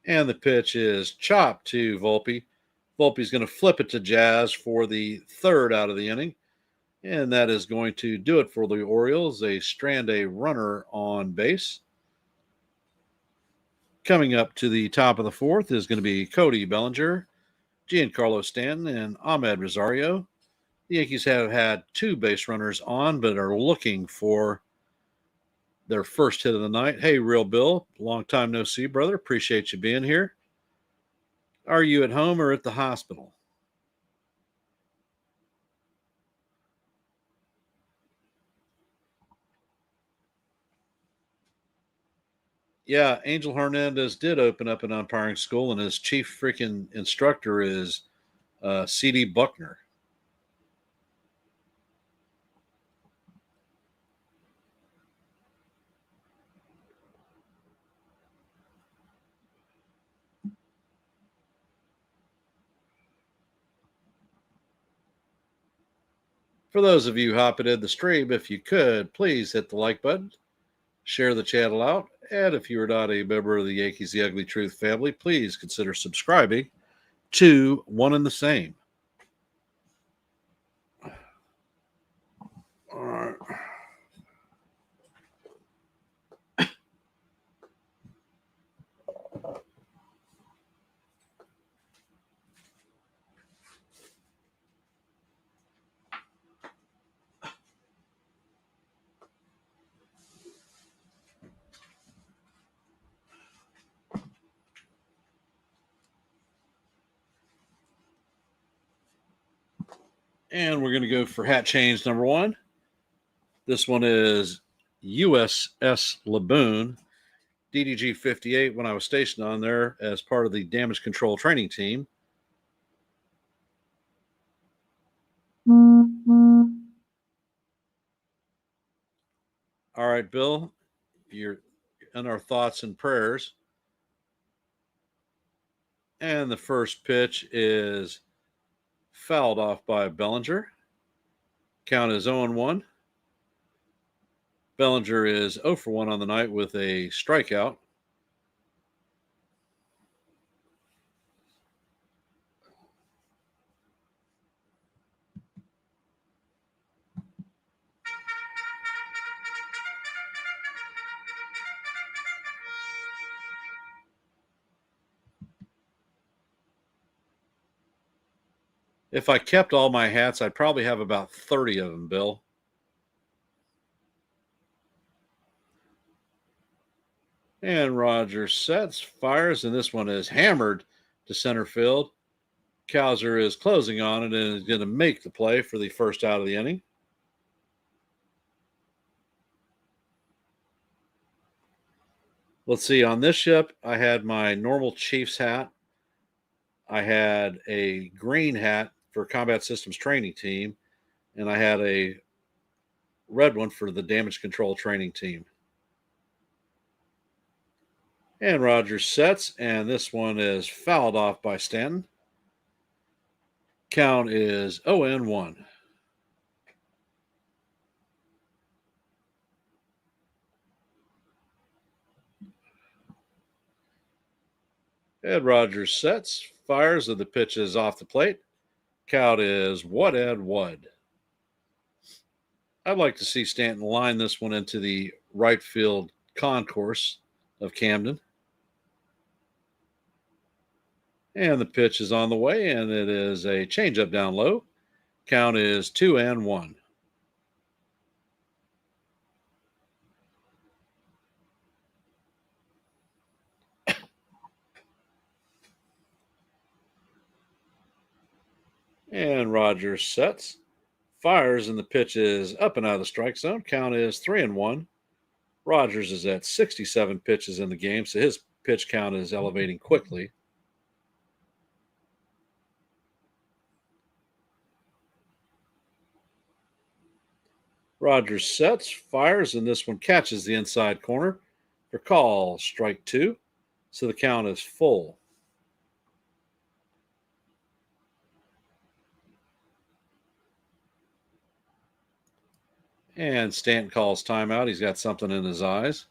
And the pitch is chopped to Volpe. Volpe's going to flip it to Jazz for the third out of the inning. And that is going to do it for the Orioles. They strand a runner on base. Coming up to the top of the fourth is going to be Cody Bellinger, Giancarlo Stanton, and Ahmed Rosario. The Yankees have had 2 base runners on, but are looking for their first hit of the night. Hey, Real Bill, long time no see, brother. Appreciate you being here. Are you at home or at the hospital? Yeah, Angel Hernandez did open up an umpiring school, and his chief freaking instructor is C.D. Buckner. For those of you hopping in the stream, if you could, please hit the like button, share the channel out, and if you are not a member of the Yankees The Ugly Truth family, please consider subscribing to One and the Same. All right. And we're going to go for hat change number 1. This one is USS Laboon, DDG 58, when I was stationed on there as part of the damage control training team. All right, Bill, you're in our thoughts and prayers. And the first pitch is fouled off by Bellinger. Count is 0-1. Bellinger is 0-for-1 on the night with a strikeout. If I kept all my hats, I'd probably have about 30 of them, Bill. And Rogers sets, fires, and this one is hammered to center field. Cowser is closing on it and is going to make the play for the first out of the inning. Let's see, on this ship, I had my normal Chiefs hat. I had a green hat for Combat Systems Training Team, and I had a red one for the Damage Control Training Team. And Rogers sets, and this one is fouled off by Stanton. Count is 0-1. 。 . . 。 . . . . . . . . . . . . . . . . . . . . . . . . . . . . . . . . . . . . . . . . . . . . . . . . . . . . . Ed Rogers sets, fires, and the pitch is off the plate. Count is what, Ed, what? I'd like to see Stanton line this one into the right field concourse of Camden. And the pitch is on the way, and it is a changeup down low. Count is 2-1. And Rogers sets, fires, and the pitch is up and out of the strike zone. Count is 3-1. Rogers is at 67 pitches in the game, so his pitch count is elevating quickly. Rogers sets, fires, and this one catches the inside corner for call, strike 2. So the count is full. And Stanton calls timeout. He's got something in his eyes.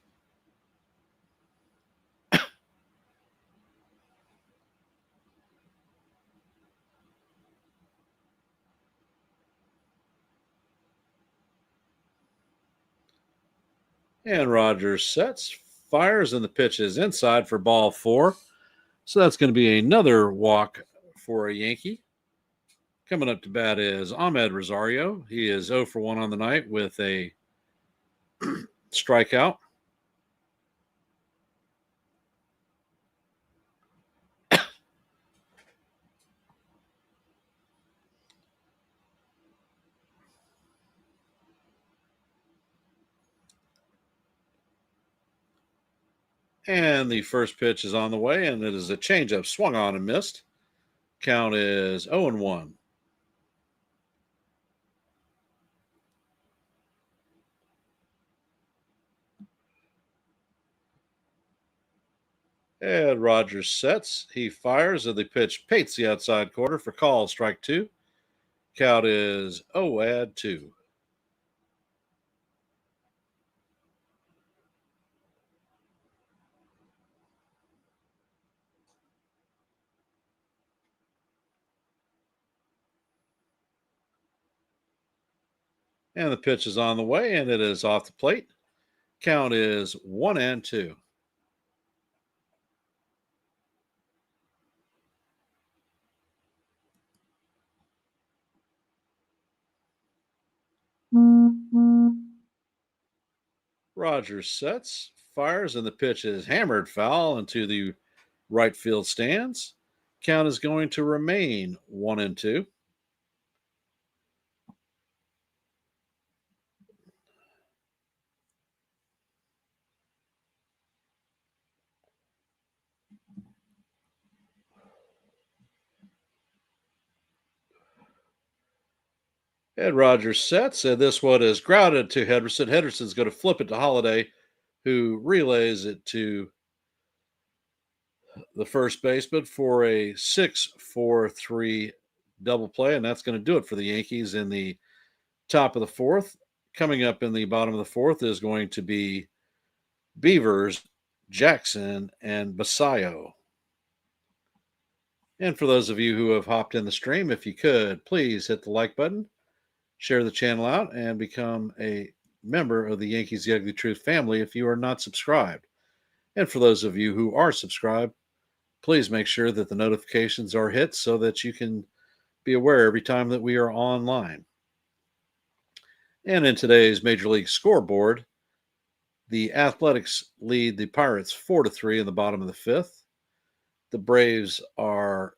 And Rogers sets, fires, and the pitch is inside for ball 4. So that's going to be another walk for a Yankee. Coming up to bat is Ahmed Rosario. He is 0 for 1 on the night with a strikeout. And the first pitch is on the way, and it is a changeup swung on and missed. Count is 0-1. And Rogers sets. He fires, and the pitch pates the outside corner for call, strike 2. Count is 0-2. And the pitch is on the way, and it is off the plate. Count is 1-2. Rogers sets, fires, and the pitch is hammered foul into the right field stands. Count is going to remain 1-2. Ed Rogers sets, and this one is grounded to Henderson. Henderson's going to flip it to Holiday, who relays it to the first baseman for a 6-4-3 double play, and that's going to do it for the Yankees in the top of the fourth. Coming up in the bottom of the fourth is going to be Beavers, Jackson, and Basayo. And for those of you who have hopped in the stream, if you could, please hit the like button, share the channel out, and become a member of the Yankees The Ugly Truth family if you are not subscribed. And for those of you who are subscribed, please make sure that the notifications are hit so that you can be aware every time that we are online. And in today's Major League scoreboard, the Athletics lead the Pirates 4-3 in the bottom of the fifth. The Braves are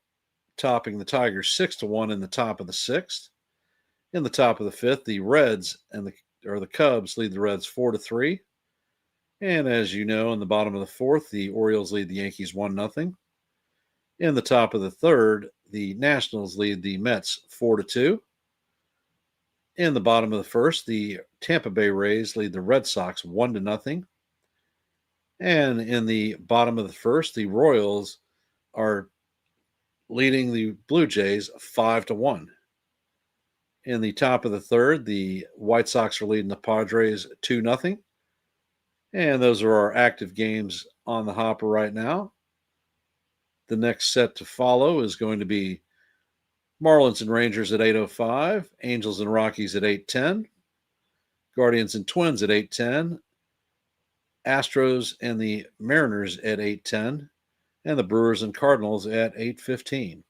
topping the Tigers 6-1 in the top of the sixth. In the top of the fifth, the Reds and the Cubs lead the Reds 4-3. And as you know, in the bottom of the fourth, the Orioles lead the Yankees 1-0. In the top of the third, the Nationals lead the Mets 4-2. In the bottom of the first, the Tampa Bay Rays lead the Red Sox 1-0. And in the bottom of the first, the Royals are leading the Blue Jays 5-1. In the top of the third, the White Sox are leading the Padres 2-0. And those are our active games on the hopper right now. The next set to follow is going to be Marlins and Rangers at 8:05, Angels and Rockies at 8:10, Guardians and Twins at 8:10, Astros and the Mariners at 8:10, and the Brewers and Cardinals at 8:15.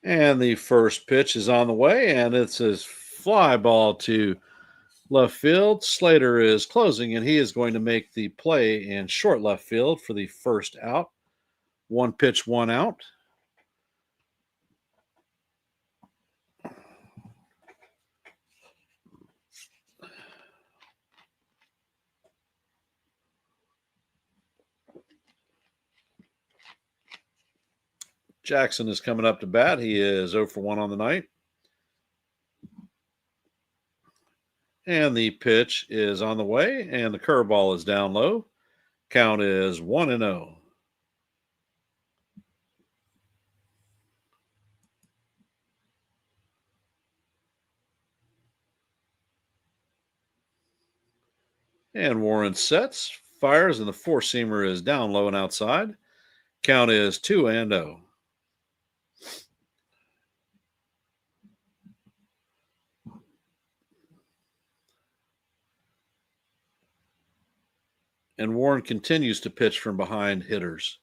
And the first pitch is on the way, and it's a fly ball to left field. Slater is closing, and he is going to make the play in short left field for the first out. One pitch, one out. Jackson is coming up to bat. He is 0 for 1 on the night. And the pitch is on the way, and the curveball is down low. Count is 1-0. And Warren sets, fires, and the four-seamer is down low and outside. Count is 2-0. And Warren continues to pitch from behind hitters.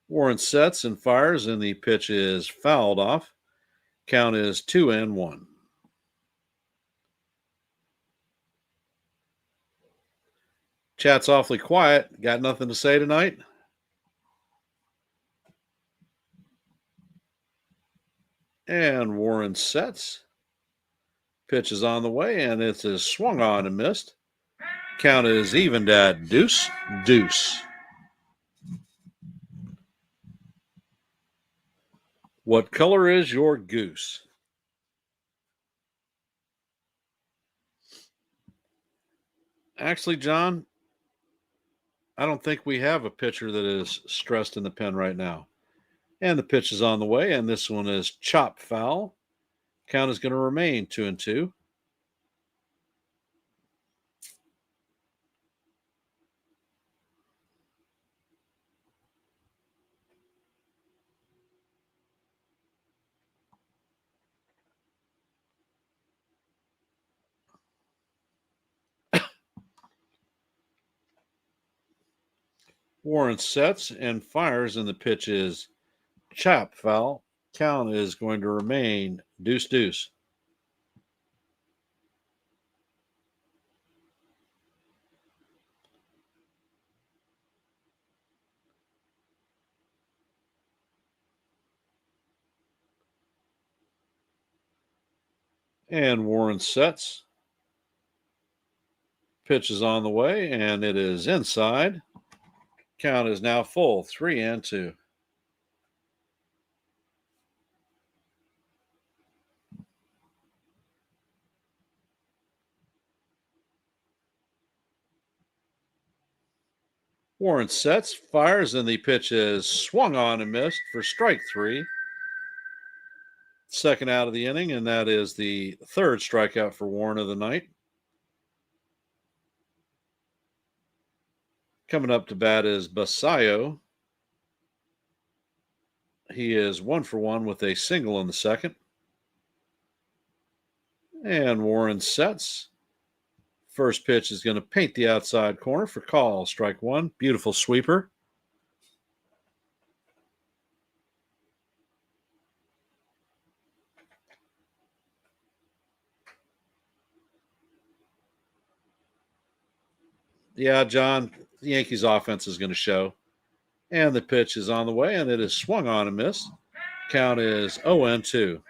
Warren sets and fires, and the pitch is fouled off. Count is 2-1. Chat's awfully quiet. Got nothing to say tonight? And Warren sets. Pitch is on the way, and it is swung on and missed. Count is evened at 2-2. What color is your goose? Actually, John, I don't think we have a pitcher that is stressed in the pen right now. And the pitch is on the way, and this one is chop foul. Count is going to remain 2-2. Warren sets and fires, and the pitch is chop foul. Count is going to remain 2-2. And Warren sets. Pitch is on the way, and it is inside. Count is now full, 3-2. Warren sets, fires, and the pitch is swung on and missed for strike 3. Second out of the inning, and that is the third strikeout for Warren of the night. Coming up to bat is Basayo. He is 1 for 1 with a single in the second. And Warren sets. First pitch is going to paint the outside corner for call. Strike 1. Beautiful sweeper. Yeah, John, the Yankees offense is going to show. And the pitch is on the way, and it is swung on and missed. Count is 0-2.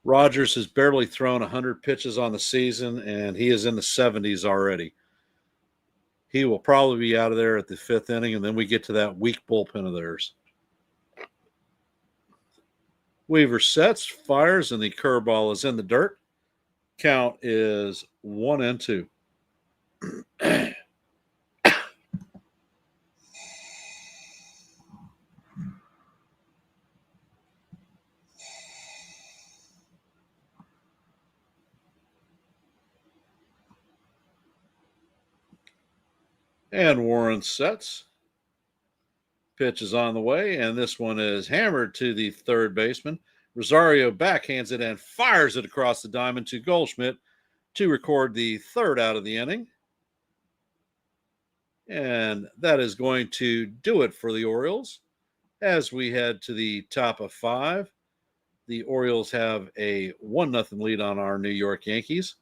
Rogers has barely thrown 100 pitches on the season, and he is in the 70s already. He will probably be out of there at the 5th inning, and then we get to that weak bullpen of theirs. Weaver sets, fires, and the curveball is in the dirt. Count is 1-2. And Warren sets. Pitch is on the way, and this one is hammered to the third baseman. Rosario backhands it and fires it across the diamond to Goldschmidt to record the third out of the inning. And that is going to do it for the Orioles. As we head to the top of 5, the Orioles have a 1-0 lead on our New York Yankees.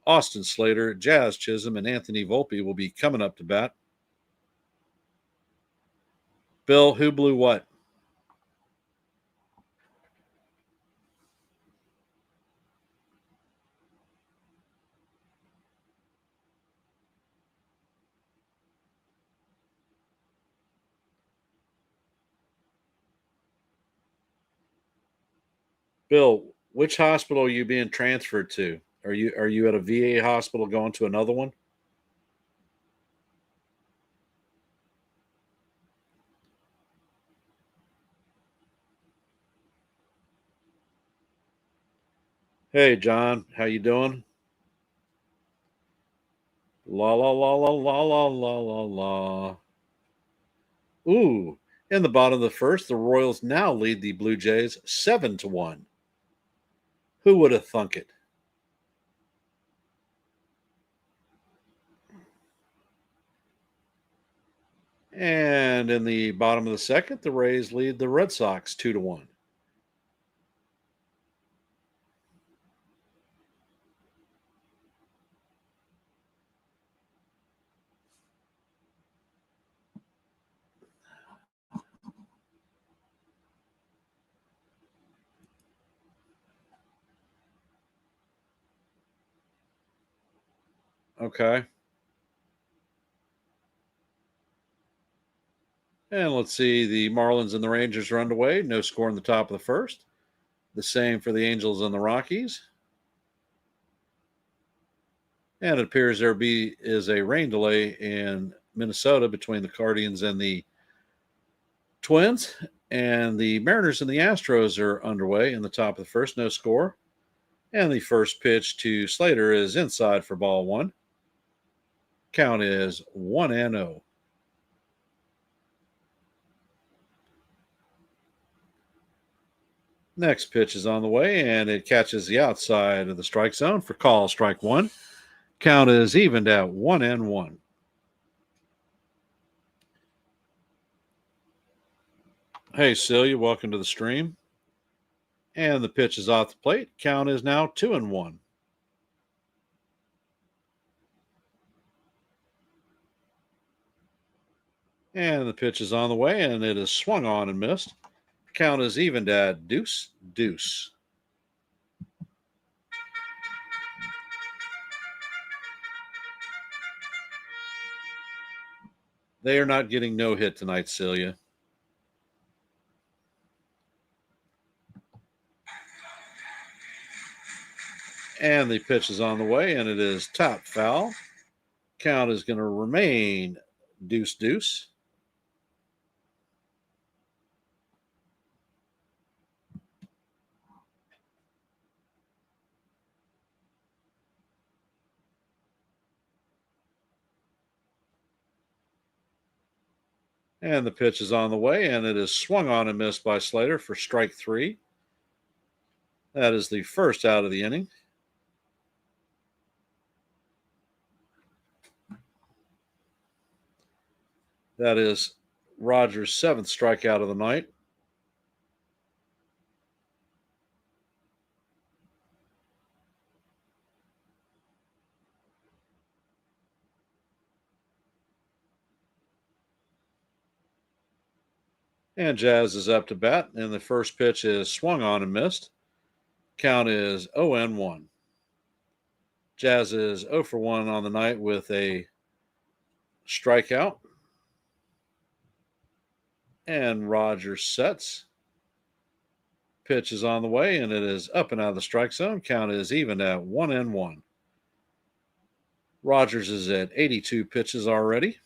Austin Slater, Jazz Chisholm, and Anthony Volpe will be coming up to bat. Bill, who blew what? Bill, which hospital are you being transferred to? Are you at a VA hospital going to another one? Hey, John, how you doing? La la la la la la la la la. Ooh, in the bottom of the first, the Royals now lead the Blue Jays 7-1. Who would have thunk it? And in the bottom of the second, the Rays lead the Red Sox 2-1. Okay. And let's see, the Marlins and the Rangers are underway. No score in the top of the first. The same for the Angels and the Rockies. And it appears there is a rain delay in Minnesota between the Guardians and the Twins. And the Mariners and the Astros are underway in the top of the first. No score. And the first pitch to Slater is inside for ball one. Count is 1-0. Next pitch is on the way, and it catches the outside of the strike zone for call strike one. Count is evened at 1-1. Hey, Celia, welcome to the stream. And the pitch is off the plate. Count is now 2-1. And the pitch is on the way, and it is swung on and missed. Count is evened at 2-2. They are not getting no hit tonight, Celia. And the pitch is on the way, and it is top foul. Count is going to remain 2-2. And the pitch is on the way, and it is swung on and missed by Slater for strike three. That is the first out of the inning. That is Rogers' seventh strikeout of the night. And Jazz is up to bat, and the first pitch is swung on and missed. Count is 0-1. Jazz is 0 for 1 on the night with a strikeout. And Rogers sets. Pitch is on the way, and it is up and out of the strike zone. Count is even at 1-1. Rogers is at 82 pitches already.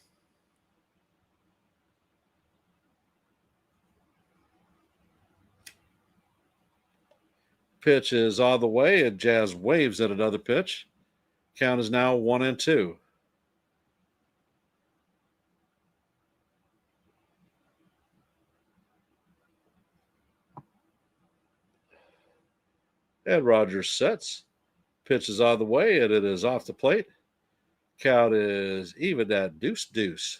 Pitch is on the way, and Jazz waves at another pitch. Count is now 1-2. And Rogers sets. Pitch is on the way, and it is off the plate. Count is even at 2-2.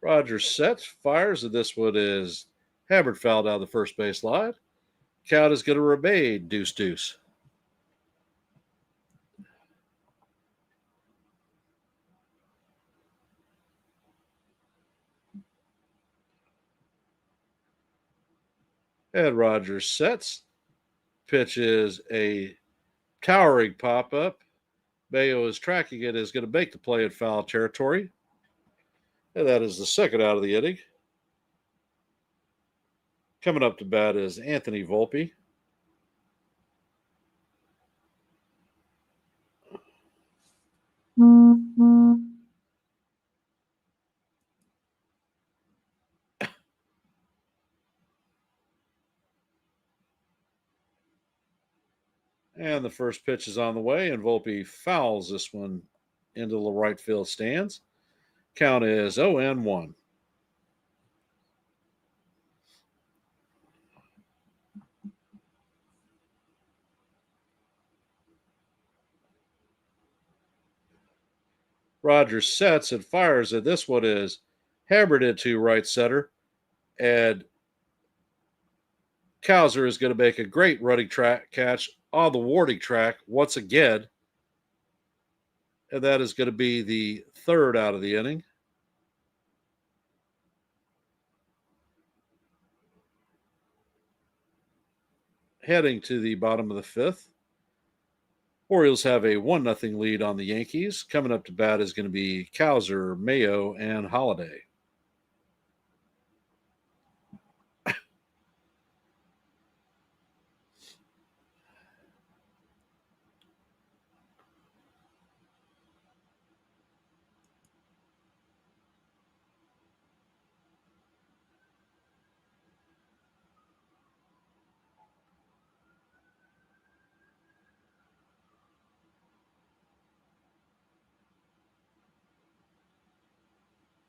Rogers sets, fires, and this one is hammered foul down the first base line. Count is going to remain 2-2. And Rogers sets. Pitch is a towering pop up. Mayo is tracking it, is going to make the play in foul territory. And that is the second out of the inning. Coming up to bat is Anthony Volpe. And the first pitch is on the way, and Volpe fouls this one into the right field stands. Count is 0-1. Rogers sets and fires, and this one is hammered into right center. And Cowser is going to make a great running track catch on the warning track once again. And that is going to be the third out of the inning. Heading to the bottom of the fifth. Orioles have a 1-0 lead on the Yankees. Coming up to bat is going to be Cowser, Mayo, and Holiday.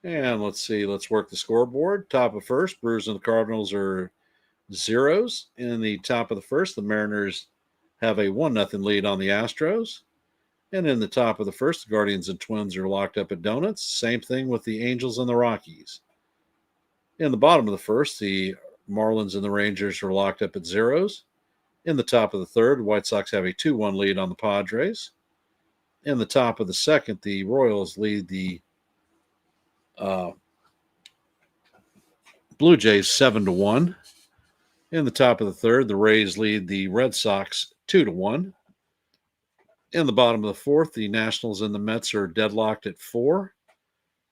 And let's see, let's work the scoreboard. Top of first, Brewers and the Cardinals are zeros. In the top of the first, the Mariners have a 1-0 lead on the Astros. And in the top of the first, the Guardians and Twins are locked up at donuts. Same thing with the Angels and the Rockies. In the bottom of the first, the Marlins and the Rangers are locked up at zeros. In the top of the third, the White Sox have a 2-1 lead on the Padres. In the top of the second, the Royals lead the Blue Jays 7-1. In the top of the third, the Rays lead the Red Sox 2-1. In the bottom of the fourth, the Nationals and the Mets are deadlocked at 4.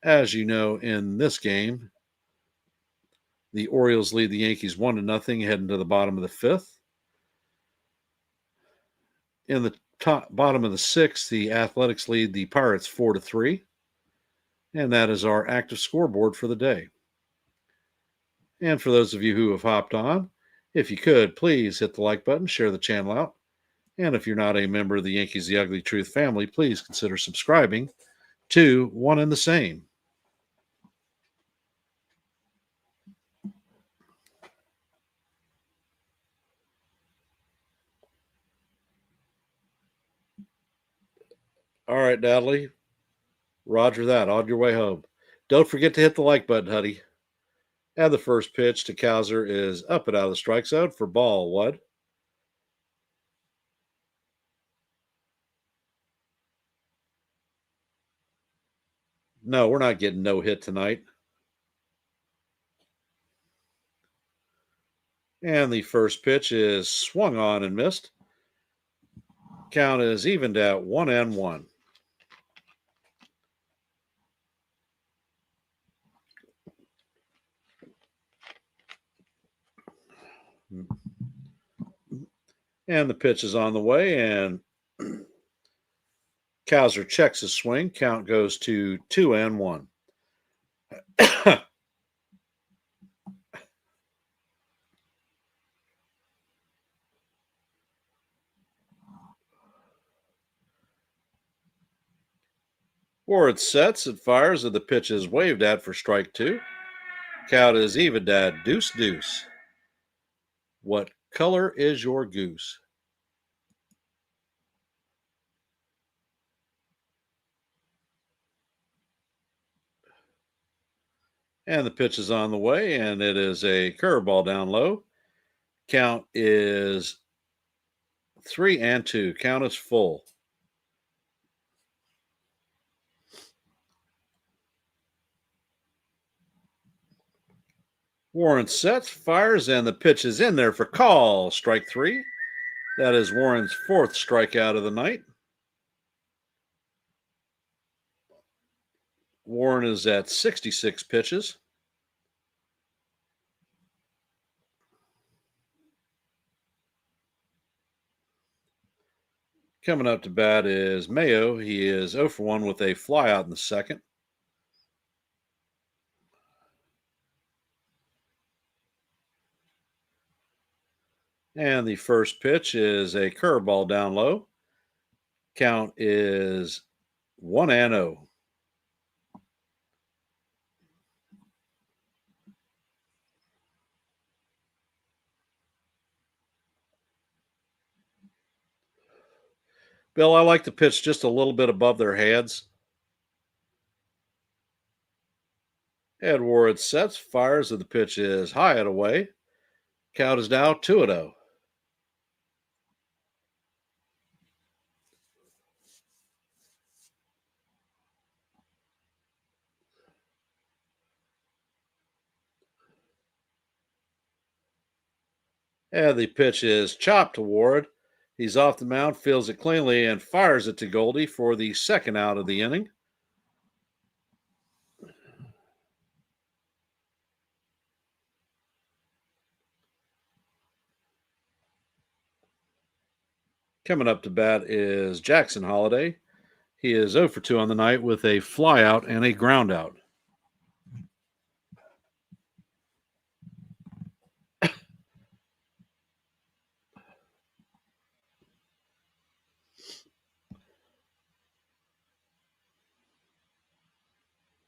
As you know, in this game, the Orioles lead the Yankees 1-0, heading to the bottom of the fifth. In the bottom of the sixth, the Athletics lead the Pirates 4-3. And that is our active scoreboard for the day. And for those of you who have hopped on, if you could, please hit the like button, share the channel out. And if you're not a member of the Yankees The Ugly Truth family, please consider subscribing to One and the Same. All right, Natalie. Roger that. On your way home. Don't forget to hit the like button, honey. And the first pitch to Cowser is up and out of the strike zone for ball 1. No, we're not getting no hit tonight. And the first pitch is swung on and missed. Count is evened at 1-1. And the pitch is on the way, and Kowser checks his swing. Count goes to 2-1. Ward sets and fires, and the pitch is waved at for strike two. Count is evened at 2-2. What color is your goose? And the pitch is on the way, and it is a curveball down low. Count is 3-2. Count is full. Warren sets, fires, and the pitch is in there for call. Strike three. That is Warren's fourth strikeout of the night. Warren is at 66 pitches. Coming up to bat is Mayo. He is 0 for 1 with a flyout in the second. And the first pitch is a curveball down low. Count is 1-0. Bill, I like the pitch just a little bit above their heads. Edward sets, fires, and the pitch is high and away. Count is now 2-0. And the pitch is chopped to Ward. He's off the mound, fields it cleanly, and fires it to Goldie for the second out of the inning. Coming up to bat is Jackson Holiday. He is 0 for 2 on the night with a flyout and a groundout.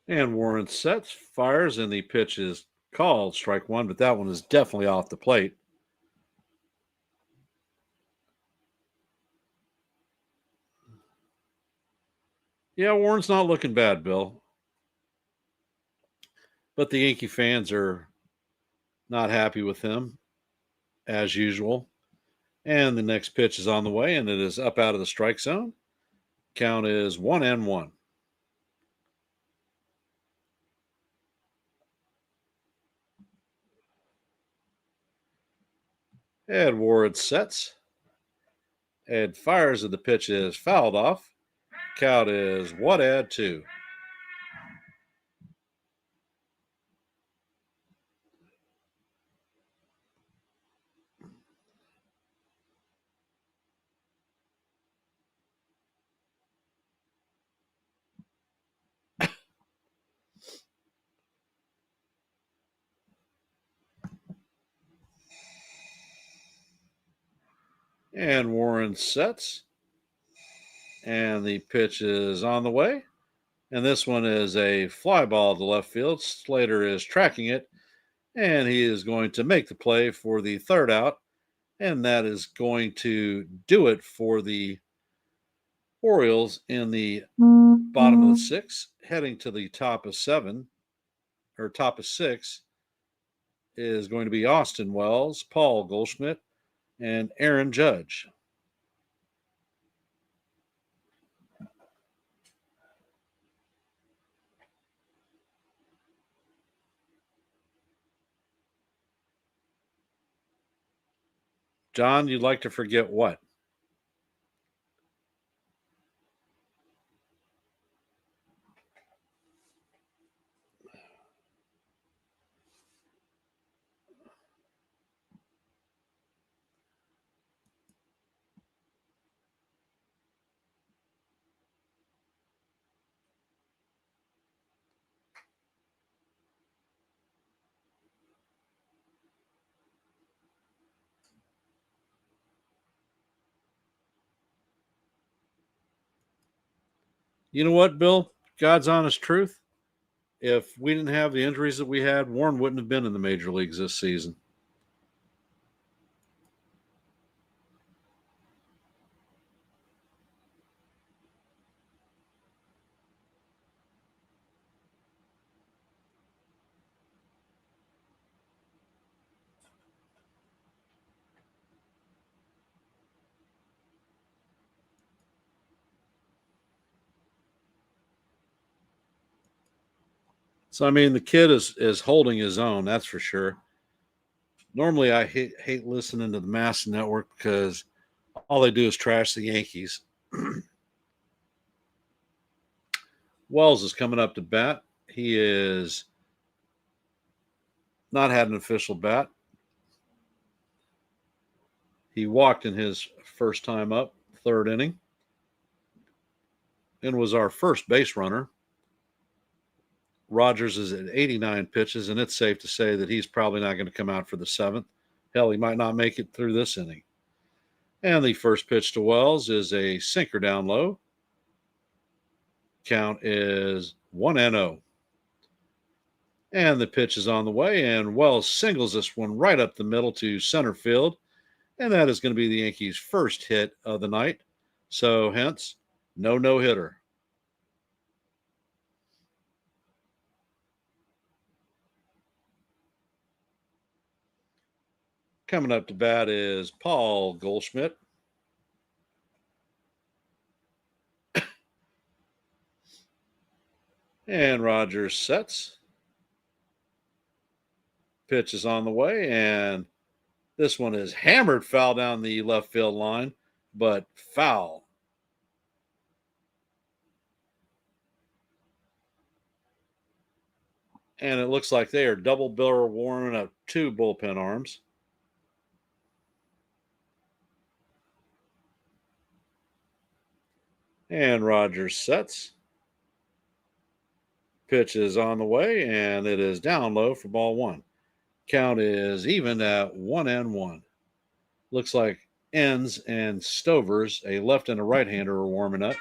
And Warren sets, fires, and the pitch is called strike one, but that one is definitely off the plate. Yeah, Warren's not looking bad, Bill. But the Yankee fans are not happy with him, as usual. And the next pitch is on the way, and it is up out of the strike zone. Count is 1-1. Ed Ward sets. Ed fires, and the pitch is fouled off. Count is 1-2. And Warren sets. And the pitch is on the way. And this one is a fly ball to left field. Slater is tracking it, and he is going to make the play for the third out. And that is going to do it for the Orioles in the bottom of the sixth. Heading to the top of seven, or top of six, is going to be Austin Wells, Paul Goldschmidt, and Aaron Judge. John, you'd like to forget what? You know what, Bill? God's honest truth. If we didn't have the injuries that we had, Warren wouldn't have been in the major leagues this season. So I mean, the kid is holding his own. That's for sure. Normally, I hate listening to the Mass Network because all they do is trash the Yankees. Wells is coming up to bat. He is not had an official bat. He walked in his first time up, third inning, and was our first base runner. Rogers is at 89 pitches, and it's safe to say that he's probably not going to come out for the seventh. Hell, he might not make it through this inning. And the first pitch to Wells is a sinker down low. Count is 1-0. And the pitch is on the way, and Wells singles this one right up the middle to center field. And that is going to be the Yankees' first hit of the night. So, hence, no hitter. Coming up to bat is Paul Goldschmidt. And Rogers sets. Pitch is on the way, and this one is hammered foul down the left field line, but foul. And it looks like they are double barrel warming up two bullpen arms. And Rogers sets. Pitch is on the way, and it is down low for ball one. Count is even at 1-1. Looks like Enns and Stovers, a left and a right hander, are warming up.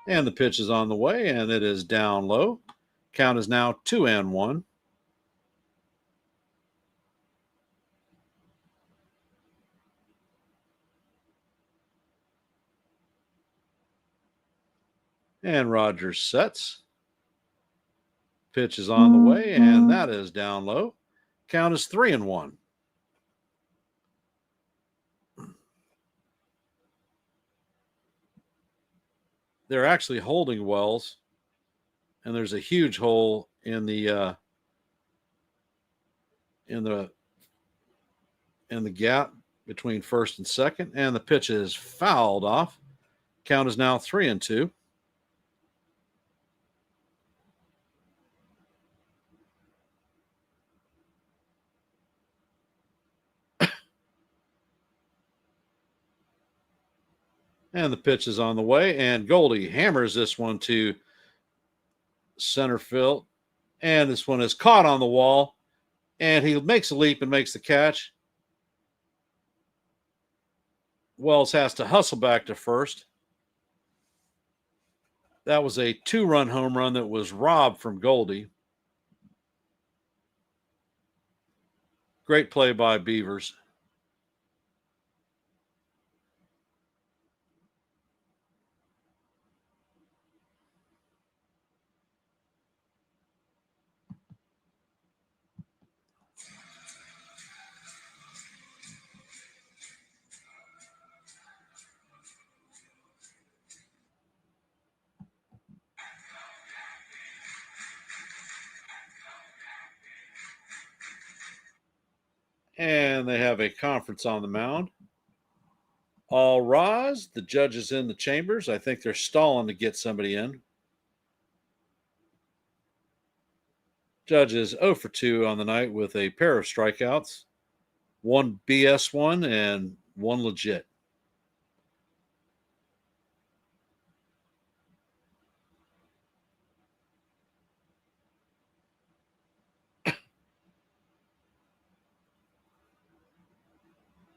And the pitch is on the way, and it is down low. Count is now 2-1. And Rogers sets. Pitch is on the way, and that is down low. Count is 3-1. They're actually holding Wells, and there's a huge hole in the gap between first and second, and the pitch is fouled off. Count is now 3-2. And the pitch is on the way, and Goldie hammers this one to center field, and this one is caught on the wall, and he makes a leap and makes the catch. Wells has to hustle back to first. That was a 2-run home run that was robbed from Goldie. Great play by Beavers. And they have a conference on the mound. All rise. The judge is in the chambers. I think they're stalling to get somebody in. Judge is 0 for 2 on the night with a pair of strikeouts, one BS one and one legit.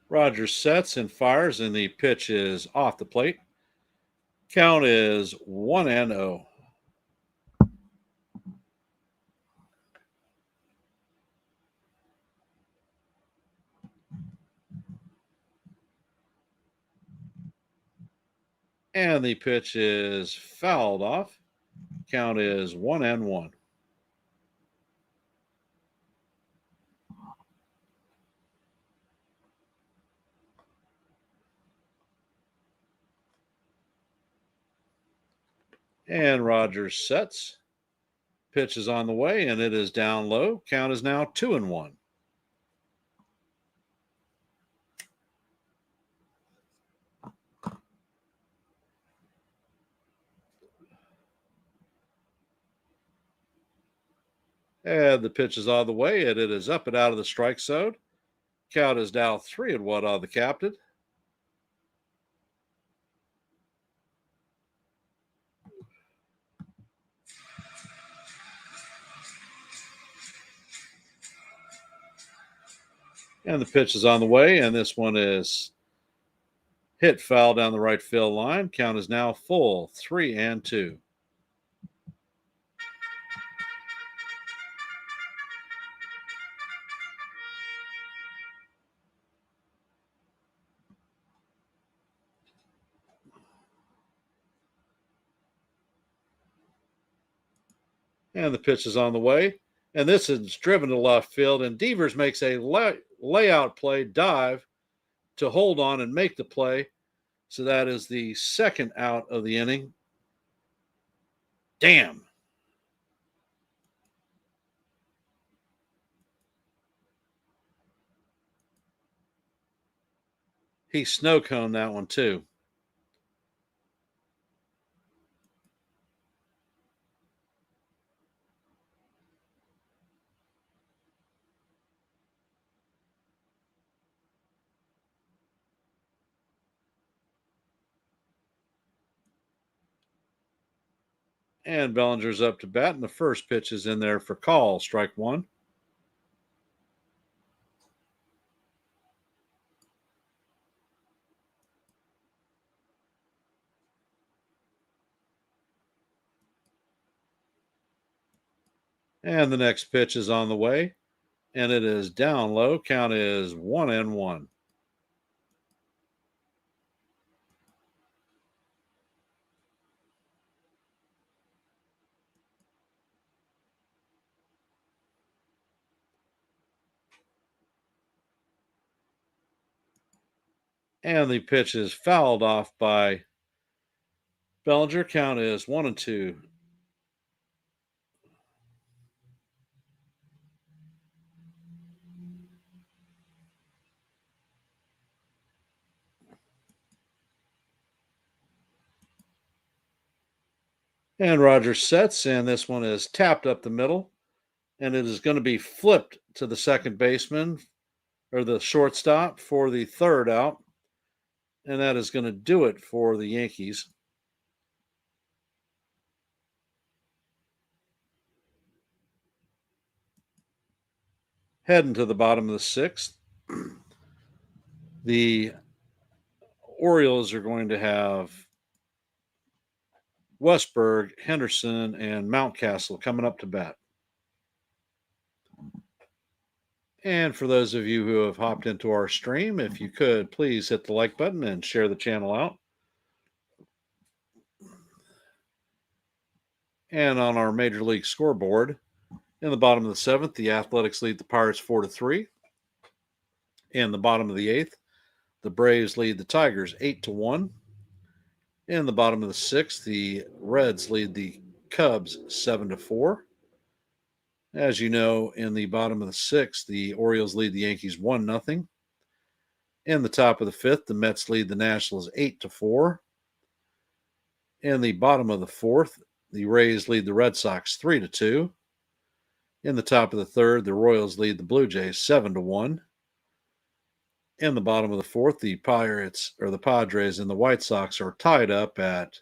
Rogers sets and fires, and the pitch is off the plate. Count is 1-0. And the pitch is fouled off. Count is 1-1. And Rogers sets. Pitch is on the way, and it is down low. Count is now 2-1. And the pitch is on the way, and it is up and out of the strike zone. Count is now 3-1 on the captain. And the pitch is on the way, and this one is hit foul down the right field line. Count is now full, 3-2. And the pitch is on the way. And this is driven to left field. And Devers makes a layout play, dive to hold on and make the play. So that is the second out of the inning. Damn. He snow coned that one too. And Bellinger's up to bat, and the first pitch is in there for call, strike one. And the next pitch is on the way, and it is down low. Count is 1-1. And the pitch is fouled off by Bellinger. Count is 1-2. And Rogers sets, and this one is tapped up the middle, and it is going to be flipped to the second baseman or the shortstop for the third out. And that is going to do it for the Yankees. Heading to the bottom of the sixth, the Orioles are going to have Westberg, Henderson, and Mountcastle coming up to bat. And for those of you who have hopped into our stream, if you could please hit the like button and share the channel out. And on our Major League scoreboard, in the bottom of the seventh, the Athletics lead the Pirates 4-3. In the bottom of the eighth, the Braves lead the Tigers 8-1. In the bottom of the sixth, the Reds lead the Cubs 7-4. As you know, in the bottom of the sixth, the Orioles lead the Yankees 1-0. In the top of the fifth, the Mets lead the Nationals 8-4. In the bottom of the fourth, the Rays lead the Red Sox 3-2. In the top of the third, the Royals lead the Blue Jays 7-1. In the bottom of the fourth, the Pirates or the Padres and the White Sox are tied up at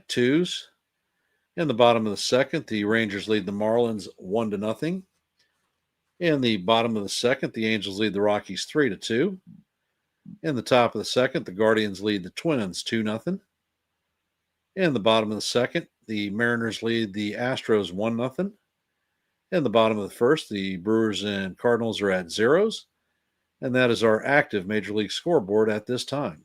twos. In the bottom of the second, the Rangers lead the Marlins 1-0. In the bottom of the second, the Angels lead the Rockies 3-2. In the top of the second, the Guardians lead the Twins 2-0. In the bottom of the second, the Mariners lead the Astros 1-0. In the bottom of the first, the Brewers and Cardinals are at zeros. And that is our active Major League scoreboard at this time.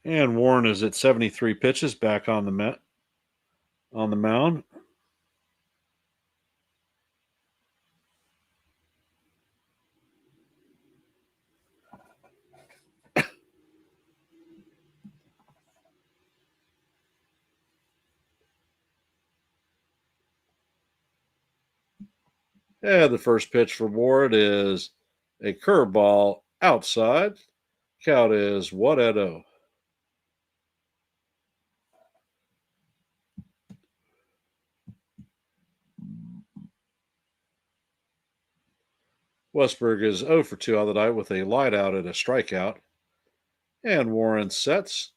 And Warren is at 73 pitches back on the mound. And the first pitch for Ward is a curveball outside. Count is 1-0. Westberg is 0 for 2 on the night with a light out and a strikeout. And Warren sets.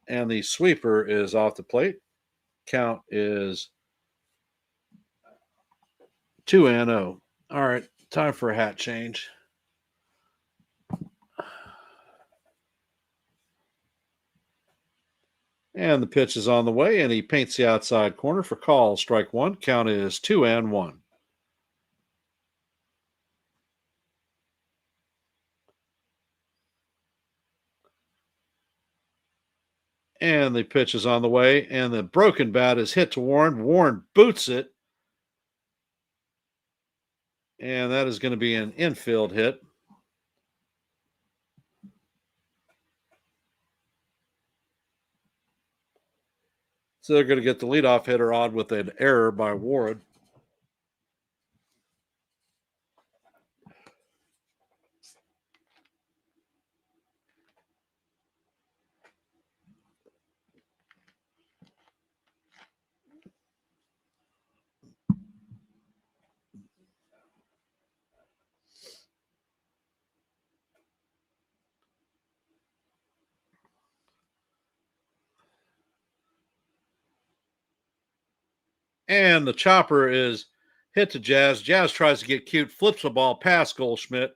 And the sweeper is off the plate. Count is 2-0. All right, time for a hat change. And the pitch is on the way, and he paints the outside corner for call. Strike one. Count is 2-1. And the pitch is on the way, and the broken bat is hit to Warren. Warren boots it. And that is going to be an infield hit. So they're going to get the leadoff hitter on with an error by Warren. And the chopper is hit to Jazz. Jazz tries to get cute, flips the ball past Goldschmidt.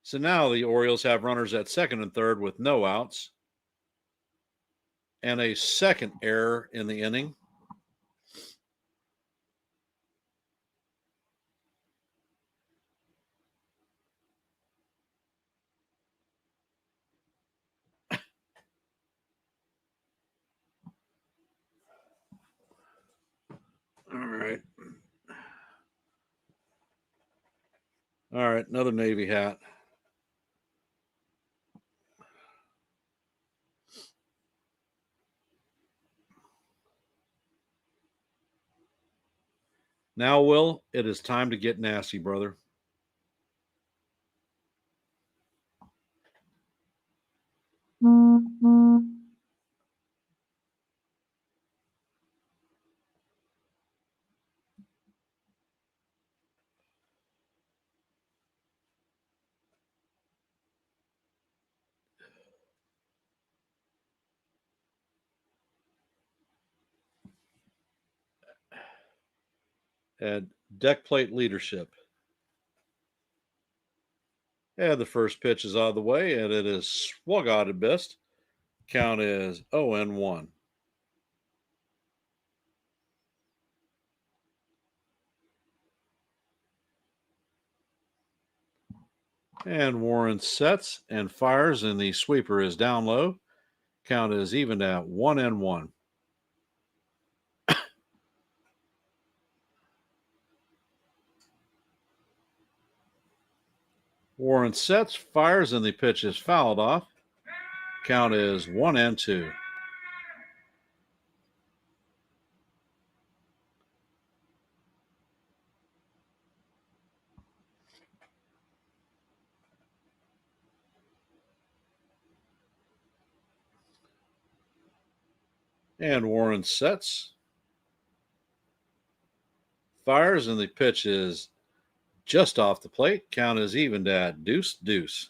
So now the Orioles have runners at second and third with no outs. And a second error in the inning. All right. All right, another Navy hat. Now, Will, it is time to get nasty, brother. And deck plate leadership. And the first pitch is out of the way, and it is swung out at best. Count is 0-1. And Warren sets and fires, and the sweeper is down low. Count is even at 1-1. Warren sets, fires, and the pitch is fouled off. Count is 1-2. And Warren sets, fires, and the pitch is just off the plate. Count is evened at deuce, deuce.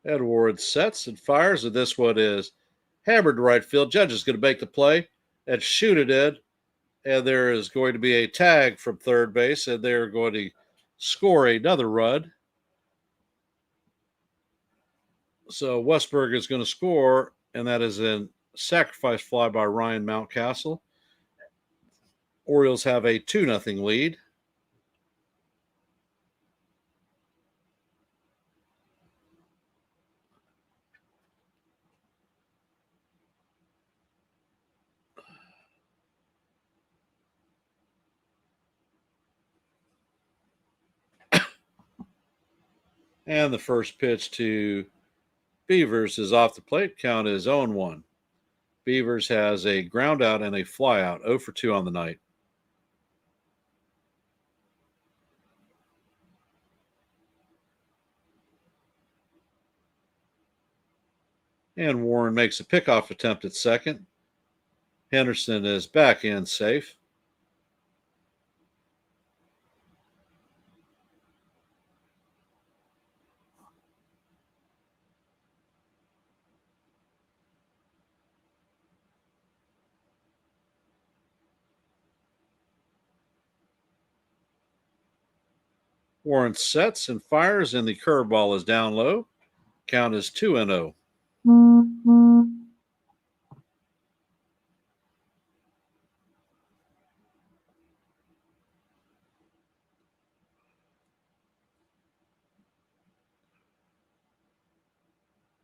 Edward sets and fires, and this one is hammered to right field. Judge is going to make the play and shoot it in. And there is going to be a tag from third base, and they're going to score another run. So Westberg is going to score, and that is a sacrifice fly by Ryan Mountcastle. Orioles have a 2-0 lead. And the first pitch to Beavers is off the plate. Count is 0-1. Beavers has a ground out and a fly out, 0 for 2 on the night. And Warren makes a pickoff attempt at second. Henderson is back in safe. Warren sets and fires, and the curveball is down low. Count is 2-0.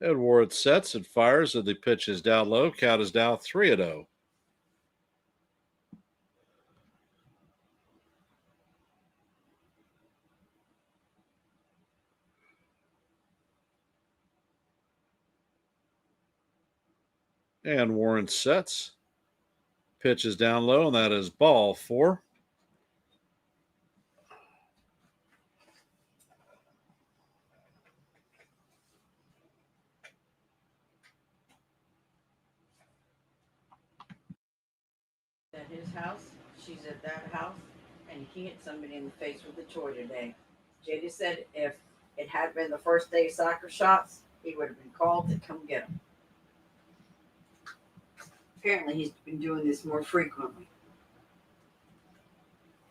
Edward sets and fires, and the pitch is down low. Count is now 3-0. And Warren sets. Pitch is down low, and that is ball 4. At his house, she's at that house, and he hit somebody in the face with a toy today. JD said if it had been the first day of soccer shots, he would have been called to come get him. Apparently, he's been doing this more frequently.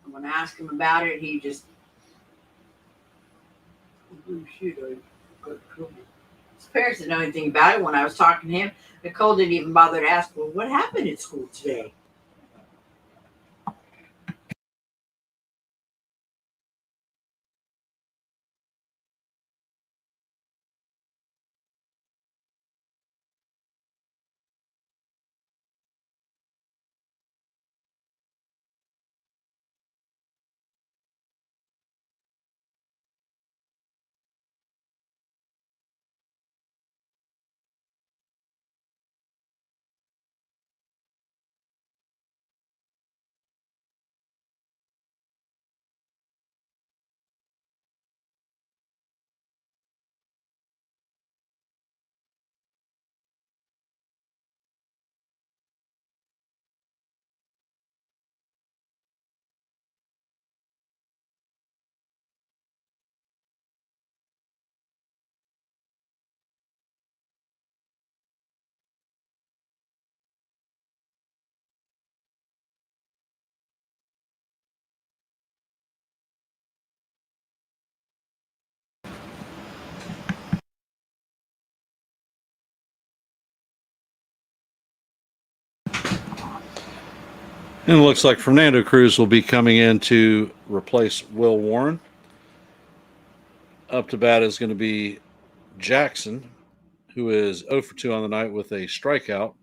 And when I asked him about it, he just, oh shoot, I got trouble. His parents didn't know anything about it. When I was talking to him, Nicole didn't even bother to ask, well, what happened at school today? And it looks like Fernando Cruz will be coming in to replace Will Warren. Up to bat is going to be Jackson, who is 0 for 2 on the night with a strikeout.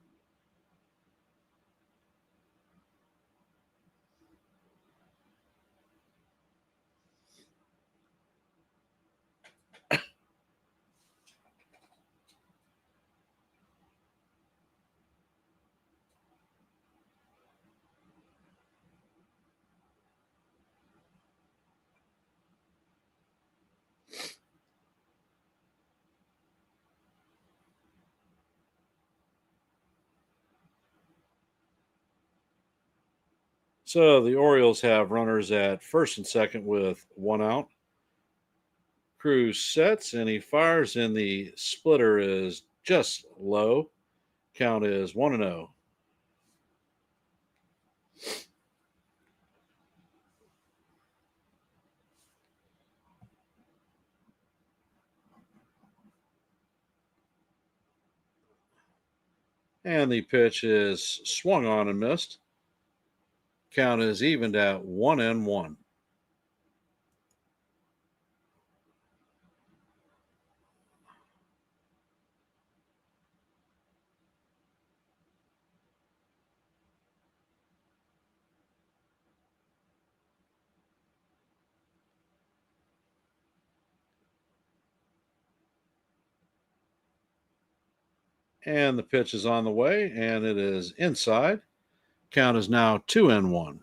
So the Orioles have runners at first and second with 1 out. Cruz sets and he fires, and the splitter is just low. Count is 1-0. And the pitch is swung on and missed. Count is evened at 1-1. And the pitch is on the way, and it is inside. Count is now 2-1.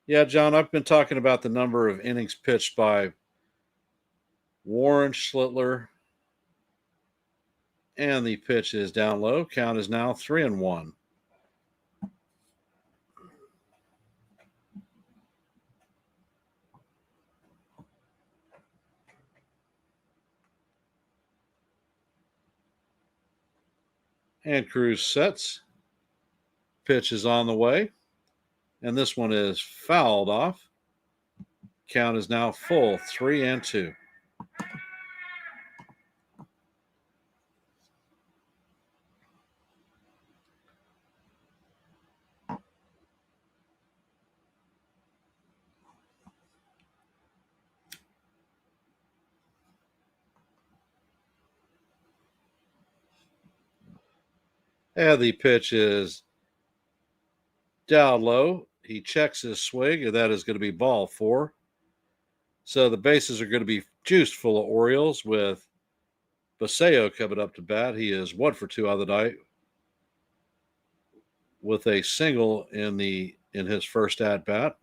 Yeah, John, I've been talking about the number of innings pitched by Warren Schlittler, and the pitch is down low. Count is now 3-1. And Cruz sets. Pitch is on the way, and this one is fouled off. Count is now full, 3-2. And the pitch is down low. He checks his swing, and that is going to be ball 4. So the bases are going to be juiced full of Orioles with Baseo coming up to bat. He is 1 for 2 on the night with a single in his first at bat.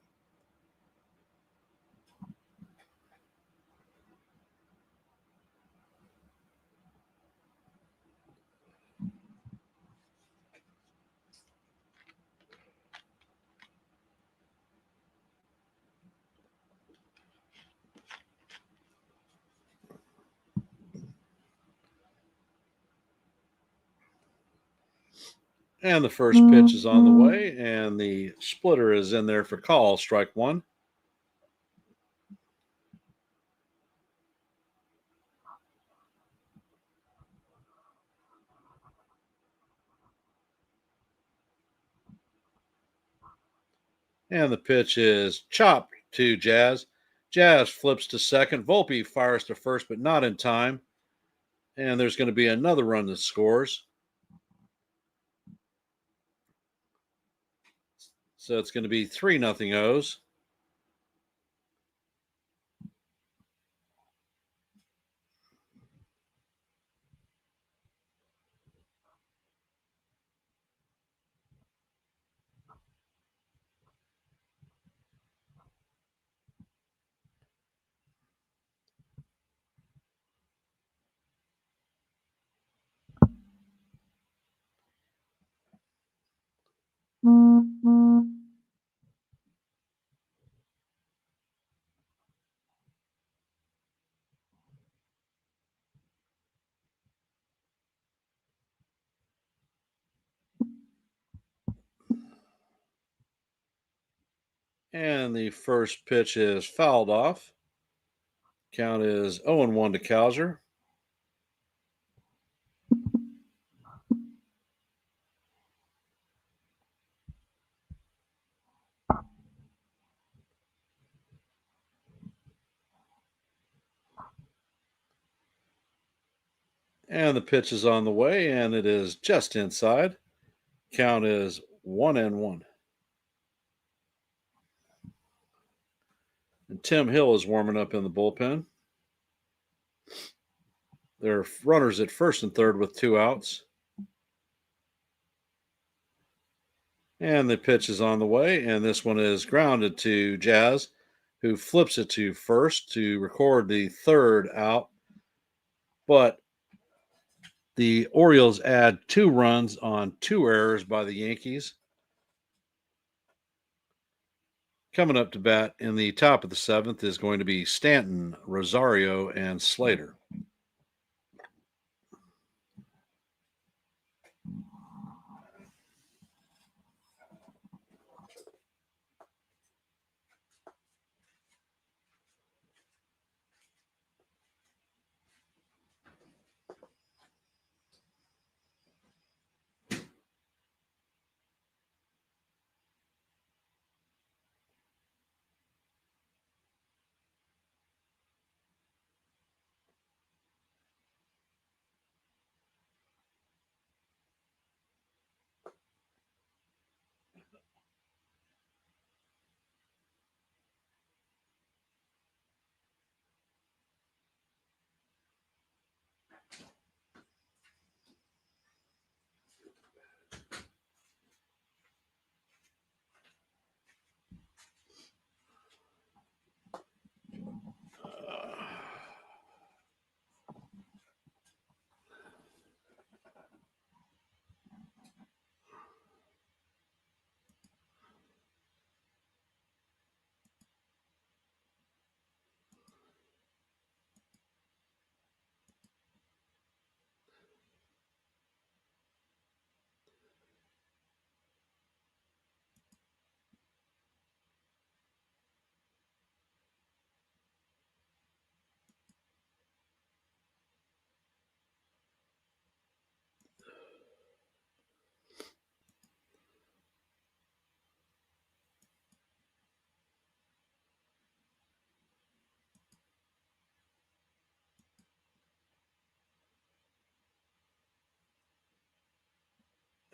And the first pitch is on the way, and the splitter is in there for call, strike 1. And the pitch is chopped to Jazz. Jazz flips to second. Volpe fires to first, but not in time. And there's going to be another run that scores. So it's going to be 3-0 O's. And the first pitch is fouled off. Count is 0-1 to Cowser. And the pitch is on the way, and it is just inside. Count is 1-1. And Tim Hill is warming up in the bullpen. There are runners at first and third with 2 outs. And the pitch is on the way, and this one is grounded to Jazz, who flips it to first to record the third out. But The Orioles add 2 runs on 2 errors by the Yankees. Coming up to bat in the top of the 7th is going to be Stanton, Rosario, and Slater.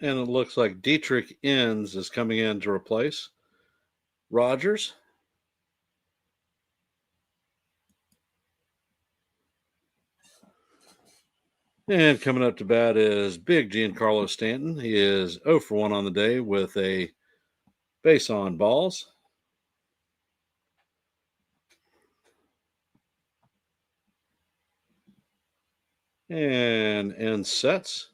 And it looks like Dietrich Inns is coming in to replace Rogers. And coming up to bat is big Giancarlo Stanton. He is 0 for 1 on the day with a base on balls. And end sets.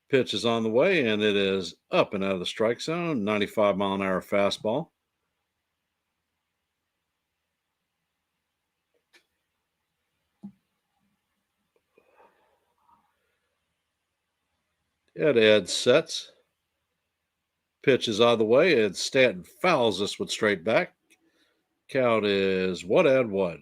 Pitch is on the way, and it is up and out of the strike zone. 95-mile-an-hour fastball. Ed sets. Pitch is out of the way, and Stanton fouls this one straight back. Count is what, Ed, what?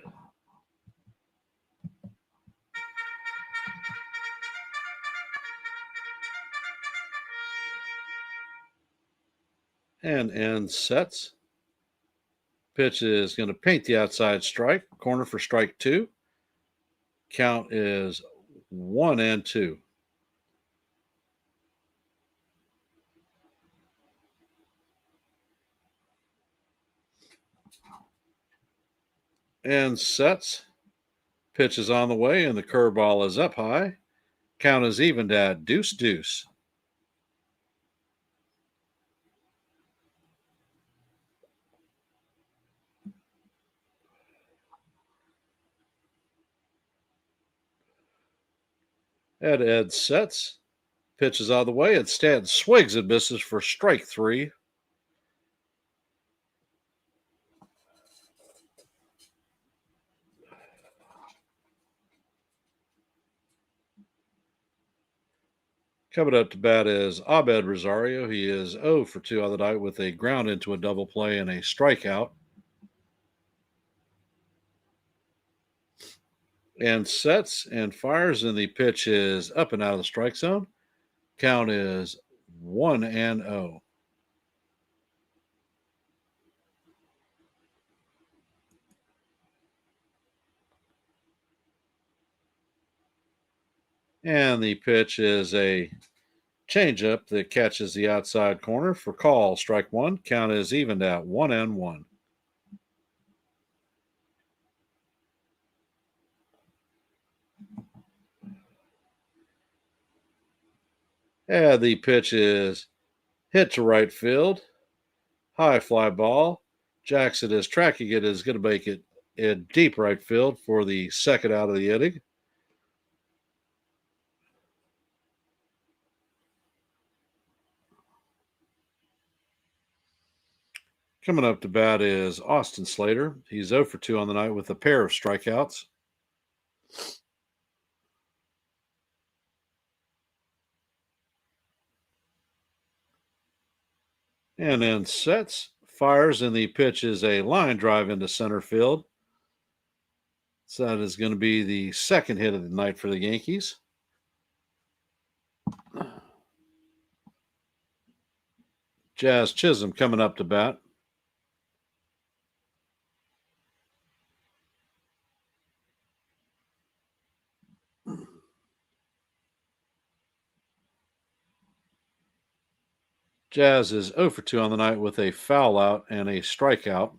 And end sets. Pitch is going to paint the outside strike. Corner for strike 2. Count is 1-2. And sets. Pitch is on the way, and the curveball is up high. Count is evened at 2-2. Ed sets. Pitch is out of the way, and Stanton swings and misses for strike 3. Coming up to bat is Abed Rosario. He is 0 for 2 on the night with a ground into a double play and a strikeout. And sets and fires, and the pitch is up and out of the strike zone. Count is 1-0. And the pitch is a changeup that catches the outside corner for call. Strike 1. Count is evened at 1-1. And the pitch is hit to right field. High fly ball. Jackson is tracking it, is going to make it in deep right field for the second out of the inning. Coming up to bat is Austin Slater. He's 0 for 2 on the night with a pair of strikeouts. And then sets, fires, and the pitch is a line drive into center field. So that is going to be the second hit of the night for the Yankees. Jazz Chisholm coming up to bat. Jazz is 0 for 2 on the night with a foul out and a strikeout.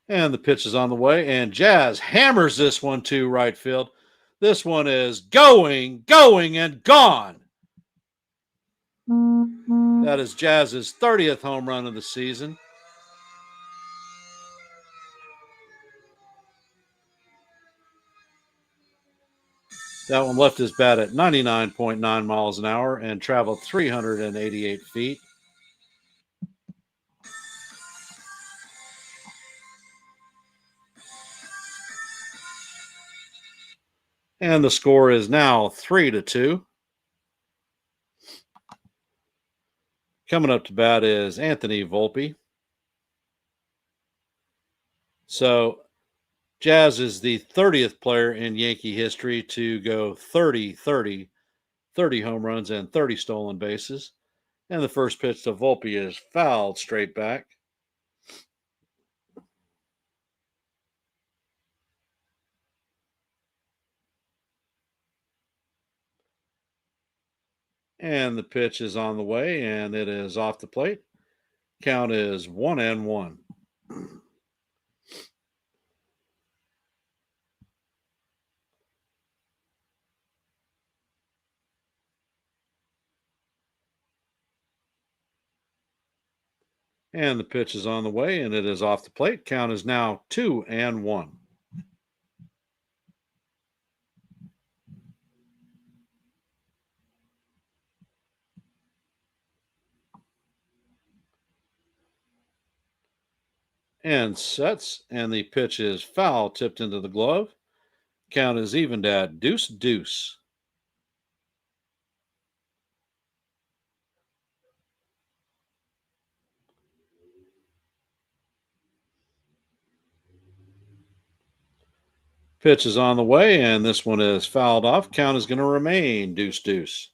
And the pitch is on the way, and Jazz hammers this one to right field. This one is going, and gone. That is Jazz's 30th home run of the season. That one left his bat at 99.9 miles an hour and traveled 388 feet. And the score is now 3-2. Coming up to bat is Anthony Volpe. So Jazz is the 30th player in Yankee history to go 30 home runs and 30 stolen bases. And the first pitch to Volpe is fouled straight back. And the pitch is on the way, and it is off the plate. Count is 1-1. And the pitch is on the way, and it is off the plate. Count is now 2-1. And sets, and the pitch is foul, tipped into the glove. Count is evened at 2-2. Pitch is on the way, and this one is fouled off. Count is going to remain 2-2.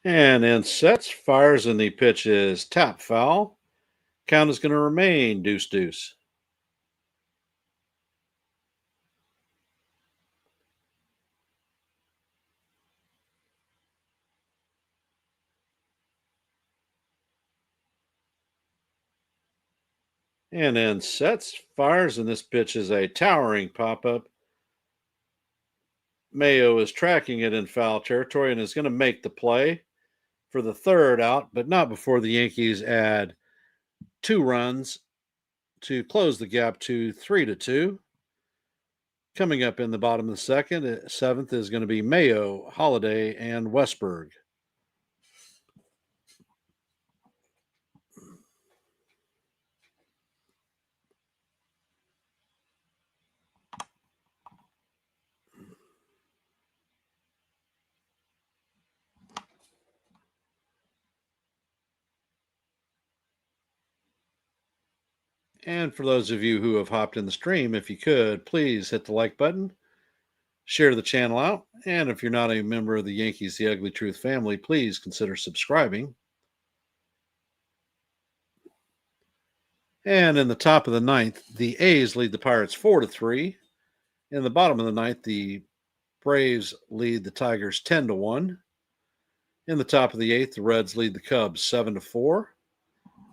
And in sets, fires, and the pitch is tap foul. Count is going to remain 2-2. And then sets, fires, and this pitch is a towering pop-up. Mayo is tracking it in foul territory and is going to make the play for the third out, but not before the Yankees add 2 runs to close the gap to 3-2. Coming up in the bottom of the seventh is going to be Mayo, Holiday, and Westberg. And for those of you who have hopped in the stream, if you could, please hit the like button, share the channel out, and if you're not a member of the Yankees The Ugly Truth family, please consider subscribing. And in the top of the ninth, the A's lead the Pirates 4-3. In the bottom of the ninth, the Braves lead the Tigers 10-1. In the top of the eighth, the Reds lead the Cubs 7-4.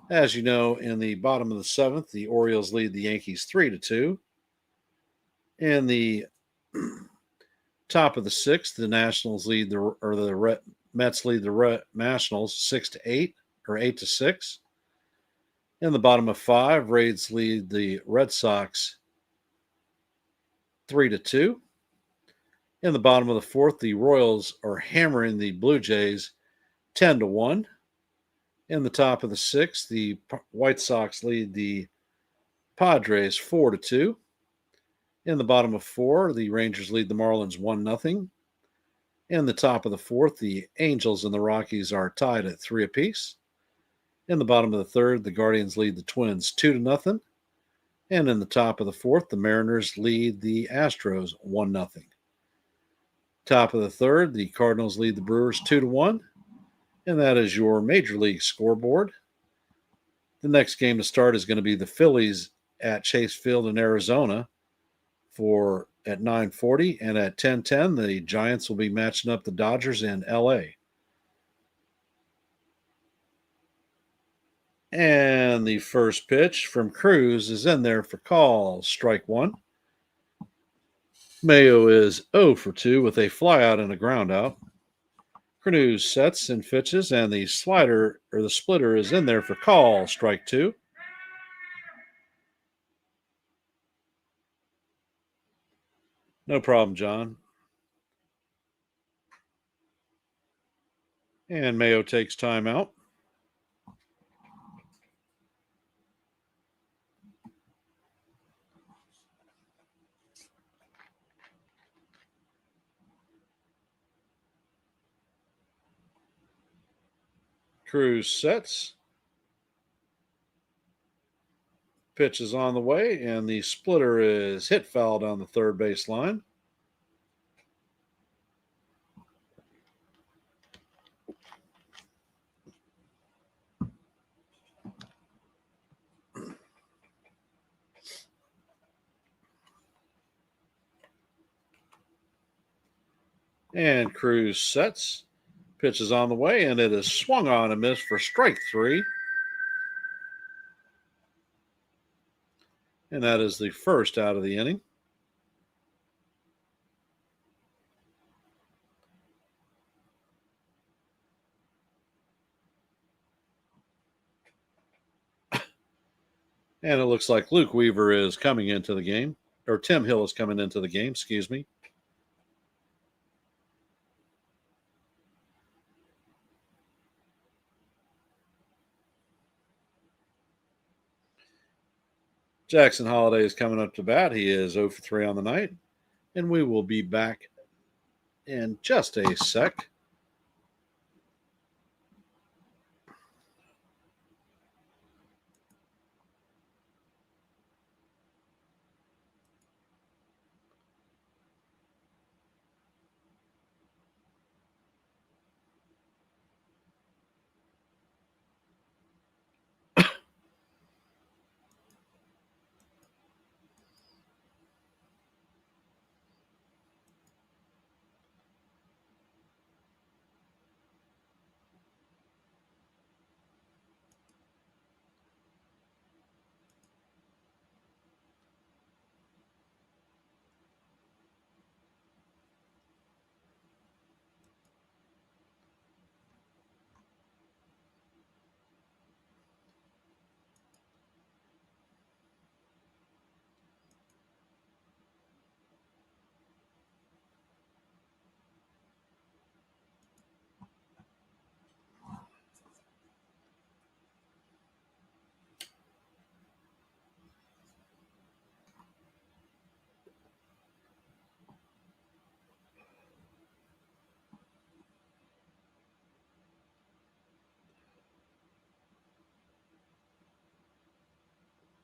As you know, in the bottom of the seventh, the Orioles lead the Yankees 3-2. In the Top of the sixth, the Nationals lead the Mets lead the Nationals 6-8 or 8-6. In the bottom of five, Rays lead the Red Sox 3-2. In the bottom of the fourth, the Royals are hammering the Blue Jays 10-1. In the top of the sixth, the White Sox lead the Padres 4-2. In the bottom of four, the Rangers lead the Marlins 1-0. In the top of the fourth, the Angels and the Rockies are tied at 3 apiece. In the bottom of the third, the Guardians lead the Twins 2-0. And in the top of the fourth, the Mariners lead the Astros 1-0. Top of the third, the Cardinals lead the Brewers 2-1. And that is your Major League scoreboard. The next game to start is going to be the Phillies at Chase Field in Arizona at 9:40, and at 10:10 the Giants will be matching up the Dodgers in LA. And the first pitch from Cruz is in there for call, strike one. Mayo is 0 for 2 with a flyout and a groundout. Cruz sets and pitches, and the splitter is in there for call, strike two. No problem, John. And Mayo takes time out. Cruz sets. Pitch is on the way, and the splitter is hit foul down the third base line. And Cruz sets. Pitch is on the way, and it is swung on and missed for strike three. And that is the first out of the inning. And it looks like Luke Weaver is coming into the game, or Tim Hill is coming into the game, excuse me. Jackson Holiday is coming up to bat. He is 0 for 3 on the night. And we will be back in just a sec.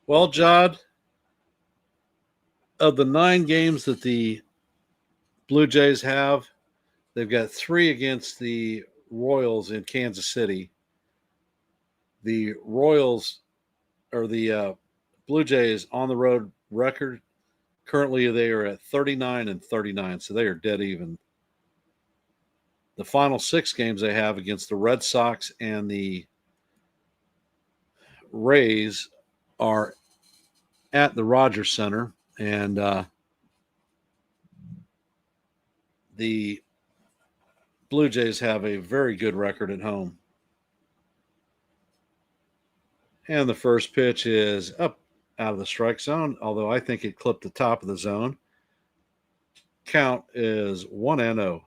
Well, Jod, of the 9 games that the Blue Jays have, they've got 3 against the Royals in Kansas City. The Royals, or the Blue Jays on the road record, currently they are at 39-39, so they are dead even. The final 6 games they have against the Red Sox and the Rays are at the Rogers Center, and the Blue Jays have a very good record at home. And the first pitch is up out of the strike zone, although I think it clipped the top of the zone. Count is 1-0.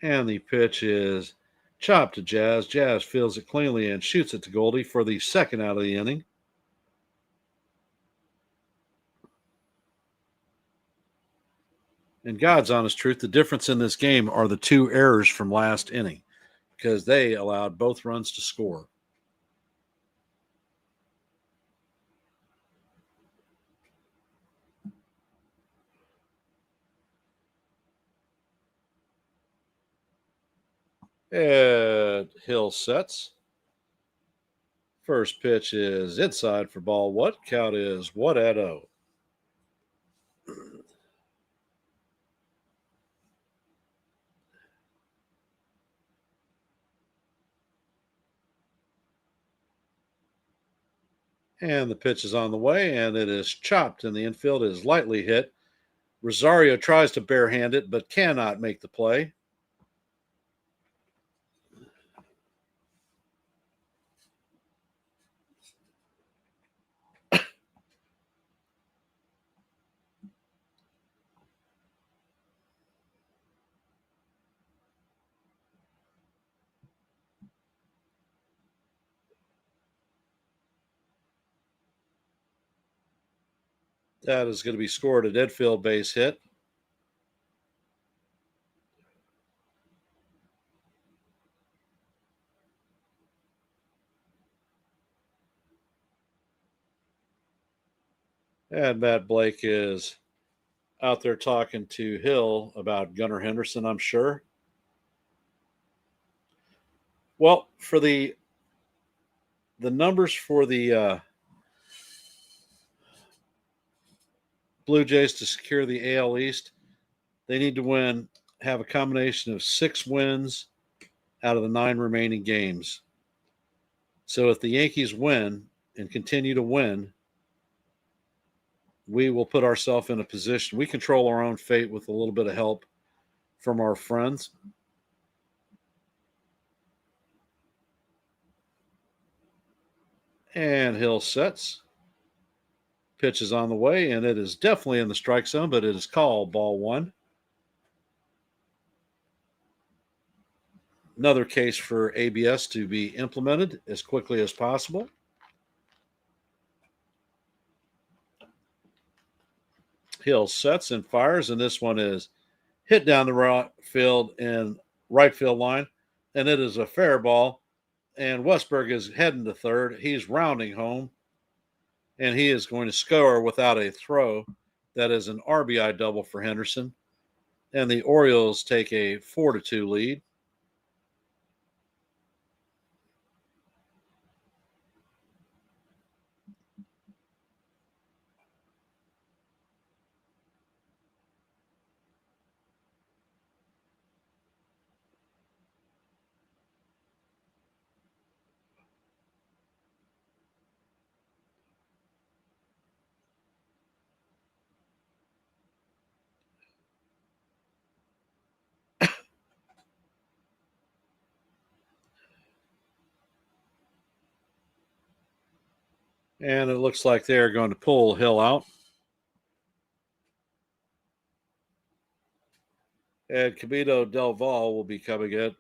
And the pitch is chopped to Jazz. Jazz fields it cleanly and shoots it to Goldie for the second out of the inning. And God's honest truth, the difference in this game are the two errors from last inning because they allowed both runs to score. And Hill sets. First pitch is inside for ball one. Count is 1-0. And the pitch is on the way, and it is chopped, and the infield is lightly hit. Rosario tries to barehand it, but cannot make the play. That is going to be scored a dead field base hit. And Matt Blake is out there talking to Hill about Gunnar Henderson, I'm sure. Well, for the numbers for the Blue Jays to secure the AL East, they need to have a combination of 6 wins out of the 9 remaining games. So if the Yankees win and continue to win, we will put ourselves in a position. We control our own fate with a little bit of help from our friends. And Hill sets. Pitch is on the way, and it is definitely in the strike zone, but it is called ball one. Another case for ABS to be implemented as quickly as possible. Hill sets and fires, and this one is hit down the right field and right field line, and it is a fair ball. And Westberg is heading to third. He's rounding home, and he is going to score without a throw. That is an RBI double for Henderson. And the Orioles take a 4-2 lead. And it looks like they're going to pull Hill out. And Camilo Del Valle will be coming in.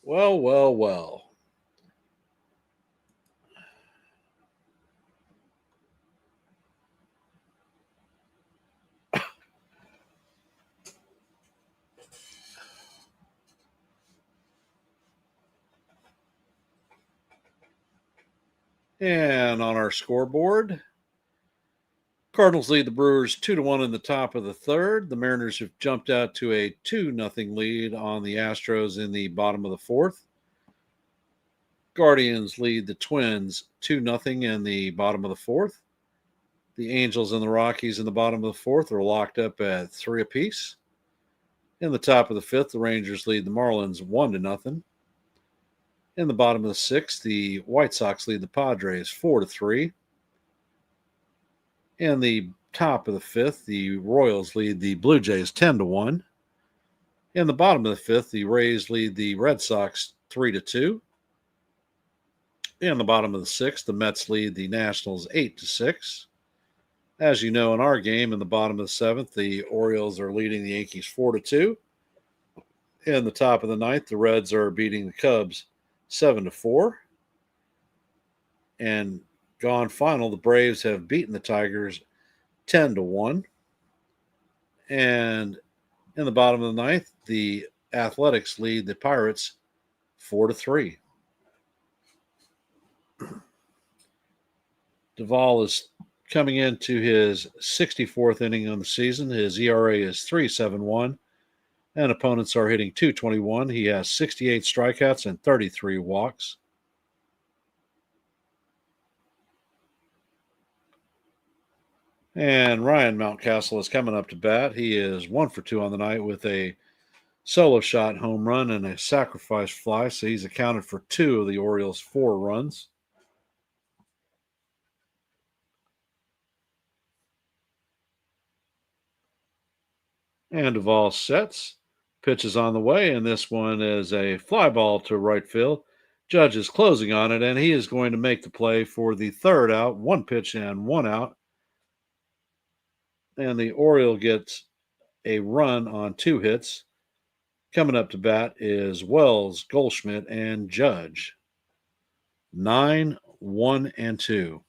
Well, well, well. And on our scoreboard, Cardinals lead the Brewers 2-1 in the top of the third. The Mariners have jumped out to a 2-0 lead on the Astros in the bottom of the fourth. Guardians lead the Twins 2-0 in the bottom of the fourth. The Angels and the Rockies in the bottom of the fourth are locked up at 3 apiece. In the top of the fifth, the Rangers lead the Marlins 1-0. In the bottom of the sixth, the White Sox lead the Padres 4-3. In the top of the fifth, the Royals lead the Blue Jays 10-1. In the bottom of the fifth, the Rays lead the Red Sox 3-2. In the bottom of the sixth, the Mets lead the Nationals 8-6. As you know, in our game, in the bottom of the seventh, the Orioles are leading the Yankees 4-2. In the top of the ninth, the Reds are beating the Cubs 7-4. And gone final, the Braves have beaten the Tigers 10-1. And in the bottom of the ninth, the Athletics lead the Pirates 4-3. Duvall is coming into his 64th inning on the season. His ERA is 3.71, and opponents are hitting .221. He has 68 strikeouts and 33 walks. And Ryan Mountcastle is coming up to bat. He is 1 for 2 on the night with a solo shot home run and a sacrifice fly, so he's accounted for 2 of the Orioles' 4 runs. And Duvall sets. Pitch is on the way, and this one is a fly ball to right field. Judge is closing on it, and he is going to make the play for the third out. 1 pitch and 1 out. And the Oriole gets a run on 2 hits. Coming up to bat is Wells, Goldschmidt, and Judge. 9, 1, and 2.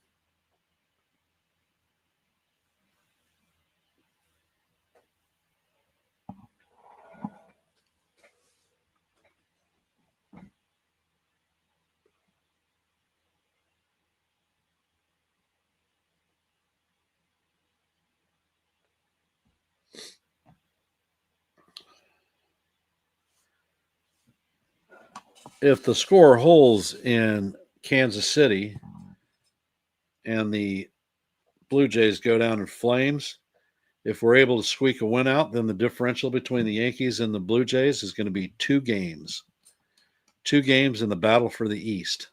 If the score holds in Kansas City and the Blue Jays go down in flames, if we're able to squeak a win out, then the differential between the Yankees and the Blue Jays is going to be 2 games. 2 games in the battle for the East.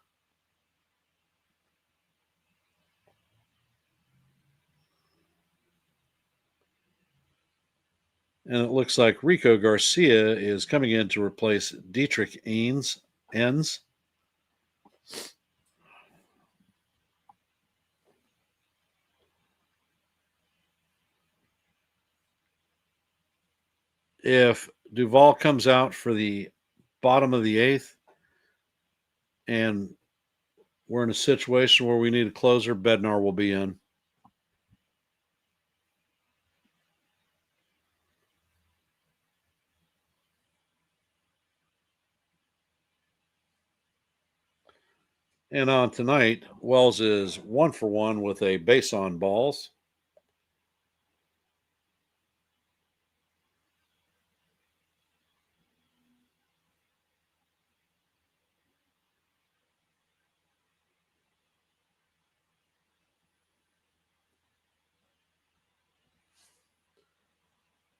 And it looks like Rico Garcia is coming in to replace Dietrich Enns. If Duvall comes out for the bottom of the 8th and we're in a situation where we need a closer, Bednar will be in. And on tonight, Wells is 1 for 1 with a base on balls.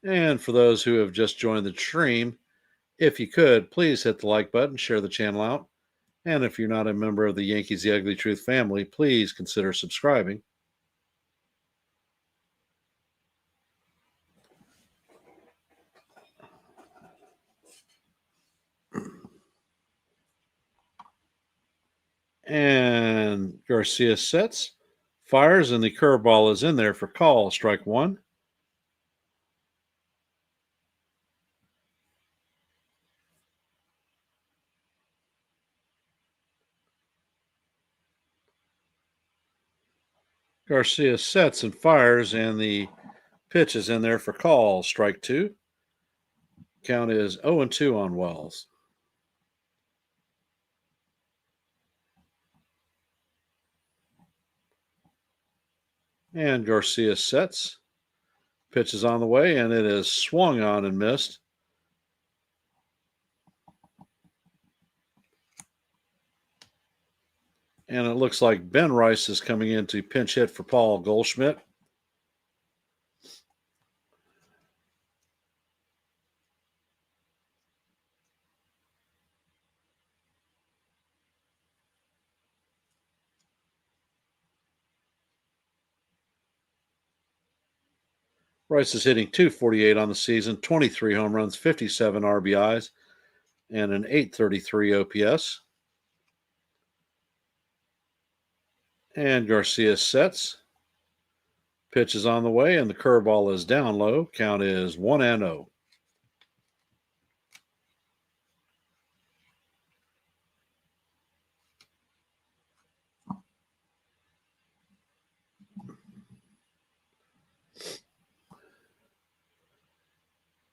And for those who have just joined the stream, if you could, please hit the like button, share the channel out. And if you're not a member of the Yankees The Ugly Truth family, please consider subscribing. And Garcia sets, fires, and the curveball is in there for call, strike 1. Garcia sets and fires, and the pitch is in there for call, strike 2. Count is 0-2 on Wells. And Garcia sets. Pitch is on the way, and it is swung on and missed. And it looks like Ben Rice is coming in to pinch hit for Paul Goldschmidt. Rice is hitting .248 on the season, 23 home runs, 57 RBIs, and an .833 OPS. And Garcia sets. Pitch is on the way, and the curveball is down low. Count is 1-0.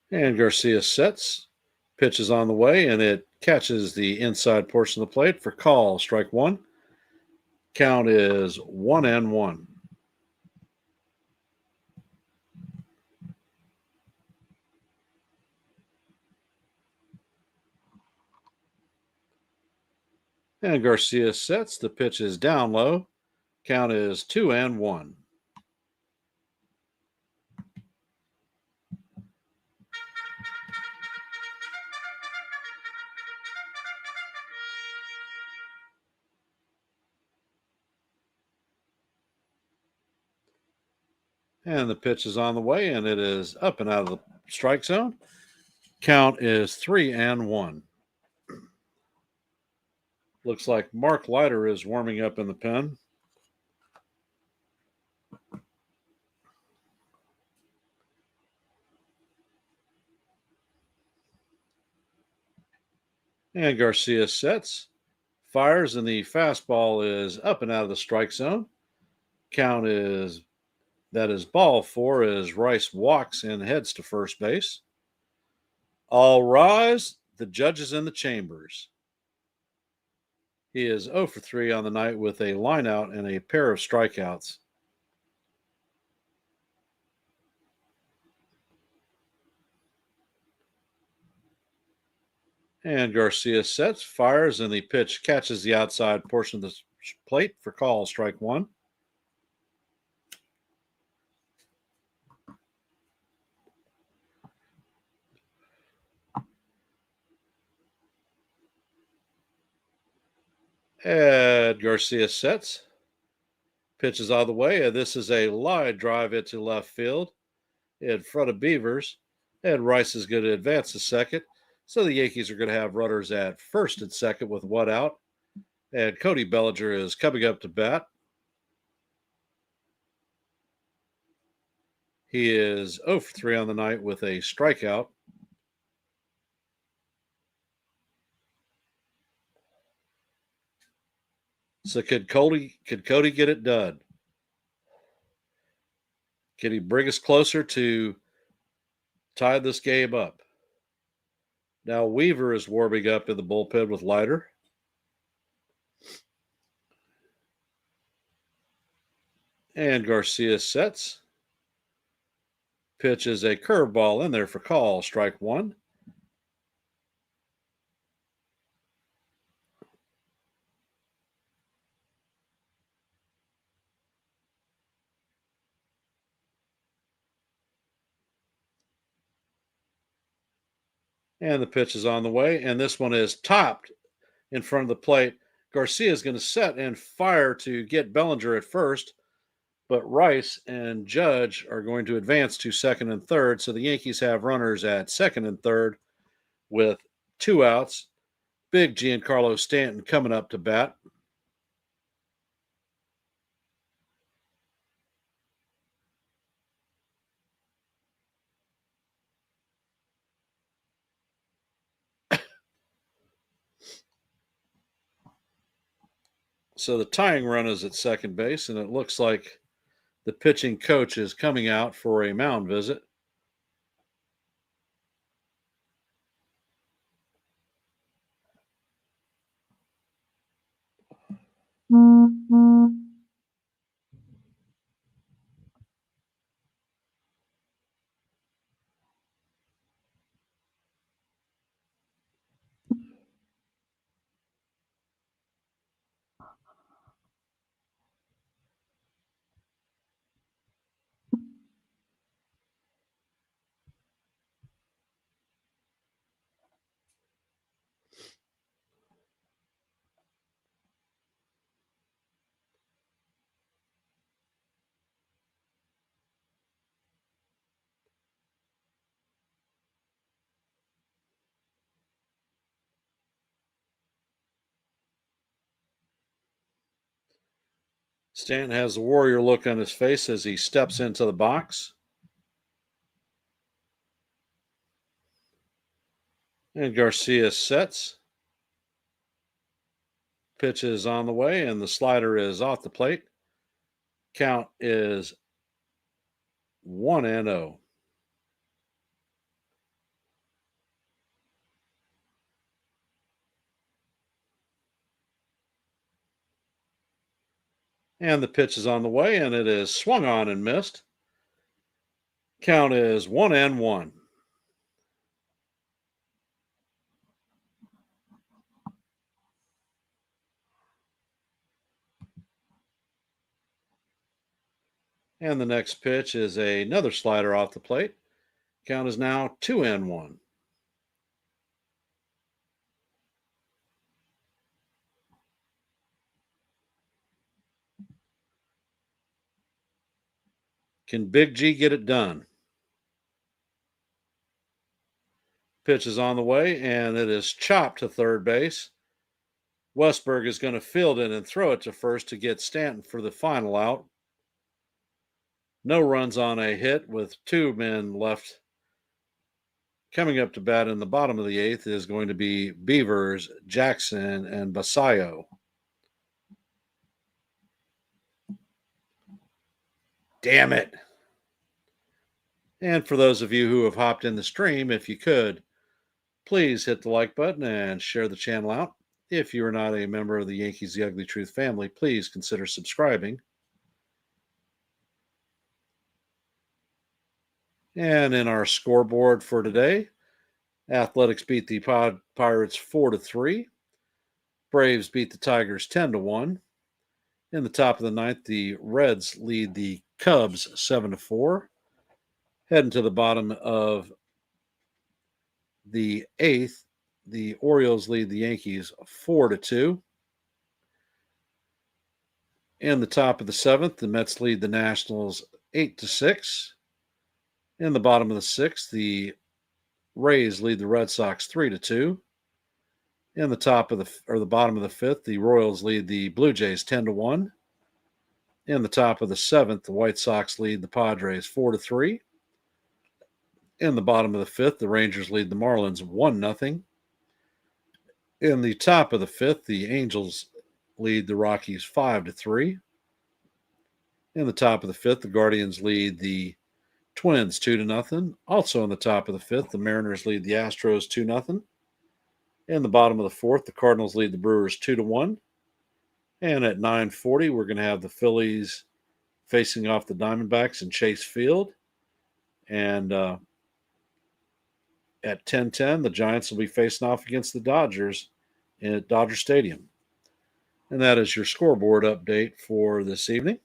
And Garcia sets. Pitch is on the way, and it catches the inside portion of the plate for call. Strike one. Count is 1-1. And Garcia sets. The pitch is down low. Count is 2-1. And the pitch is on the way, and it is up and out of the strike zone. Count is 3-1. Looks like Mark Leiter is warming up in the pen. And Garcia sets, fires, and the fastball is up and out of the strike zone. Count is, that is ball four as Rice walks and heads to first base. All rise. The judge is in the chambers. He is 0 for 3 on the night with a lineout and a pair of strikeouts. And Garcia sets, fires, and the pitch catches the outside portion of the plate for call. Strike one. And Garcia sets. Pitches out of the way, and this is a line drive into left field in front of Beavers. And Rice is going to advance to second. So the Yankees are going to have runners at first and second with one out. And Cody Bellinger is coming up to bat. He is 0 for 3 on the night with a strikeout. So could Cody get it done? Can he bring us closer to tie this game up? Now Weaver is warming up in the bullpen with Leiter. And Garcia sets. Pitch is a curveball in there for call. Strike one. And the pitch is on the way. And this one is topped in front of the plate. Garcia is going to set and fire to get Bellinger at first. But Rice and Judge are going to advance to second and third. So the Yankees have runners at second and third with two outs. Big Giancarlo Stanton coming up to bat. So the tying run is at second base, and it looks like the pitching coach is coming out for a mound visit. Stanton has the warrior look on his face as he steps into the box. And Garcia sets. Pitch is on the way, and the slider is off the plate. Count is 1-0. And the pitch is on the way, and it is swung on and missed. Count is 1-1. And the next pitch is another slider off the plate. Count is now 2-1. Can Big G get it done? Pitch is on the way, and it is chopped to third base. Westberg is going to field it and throw it to first to get Stanton for the final out. No runs on a hit with 2 men left. Coming up to bat in the bottom of the 8th is going to be Beavers, Jackson, and Basayo. Damn it. And for those of you who have hopped in the stream, if you could, please hit the like button and share the channel out. If you are not a member of the Yankees The Ugly Truth family, please consider subscribing. And in our scoreboard for today, Athletics beat the Pirates 4-3. Braves beat the Tigers 10-1. In the top of the 9th, the Reds lead the Cubs 7-4. Heading to the bottom of the 8th, the Orioles lead the Yankees 4-2. In the top of the 7th, the Mets lead the Nationals 8-6. In the bottom of the 6th, the Rays lead the Red Sox 3-2. In the bottom of the 5th, the Royals lead the Blue Jays 10-1. In the top of the 7th, the White Sox lead the Padres 4-3. In the bottom of the 5th, the Rangers lead the Marlins 1-0. In the top of the 5th, the Angels lead the Rockies 5-3. In the top of the 5th, the Guardians lead the Twins 2-0. Also in the top of the 5th, the Mariners lead the Astros 2-0. In the bottom of the 4th, the Cardinals lead the Brewers 2-1. And at 9:40, we're going to have the Phillies facing off the Diamondbacks in Chase Field. And at 10:10, the Giants will be facing off against the Dodgers at Dodger Stadium. And that is your scoreboard update for this evening.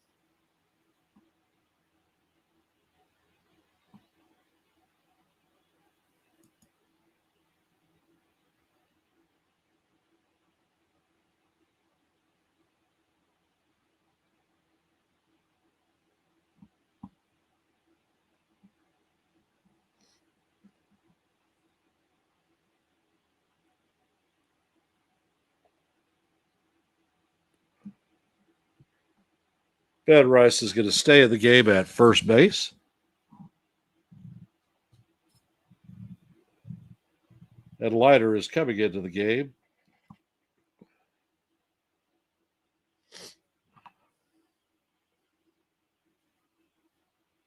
Bed Rice is going to stay at the game at first base. Ed Leiter is coming into the game.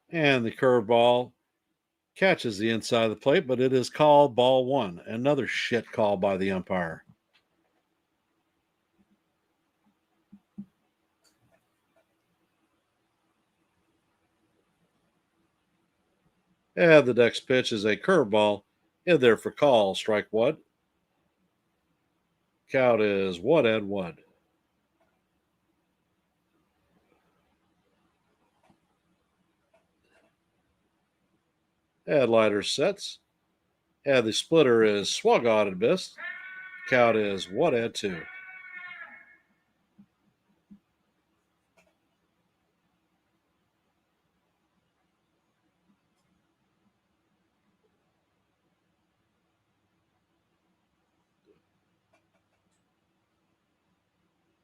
And the curveball catches the inside of the plate, but it is called ball 1. Another shit call by the umpire. And the next pitch is a curveball in there for call. Strike 1. Count is 1-1. And Leiter sets. And the splitter is swung on and missed. Count is 1-2.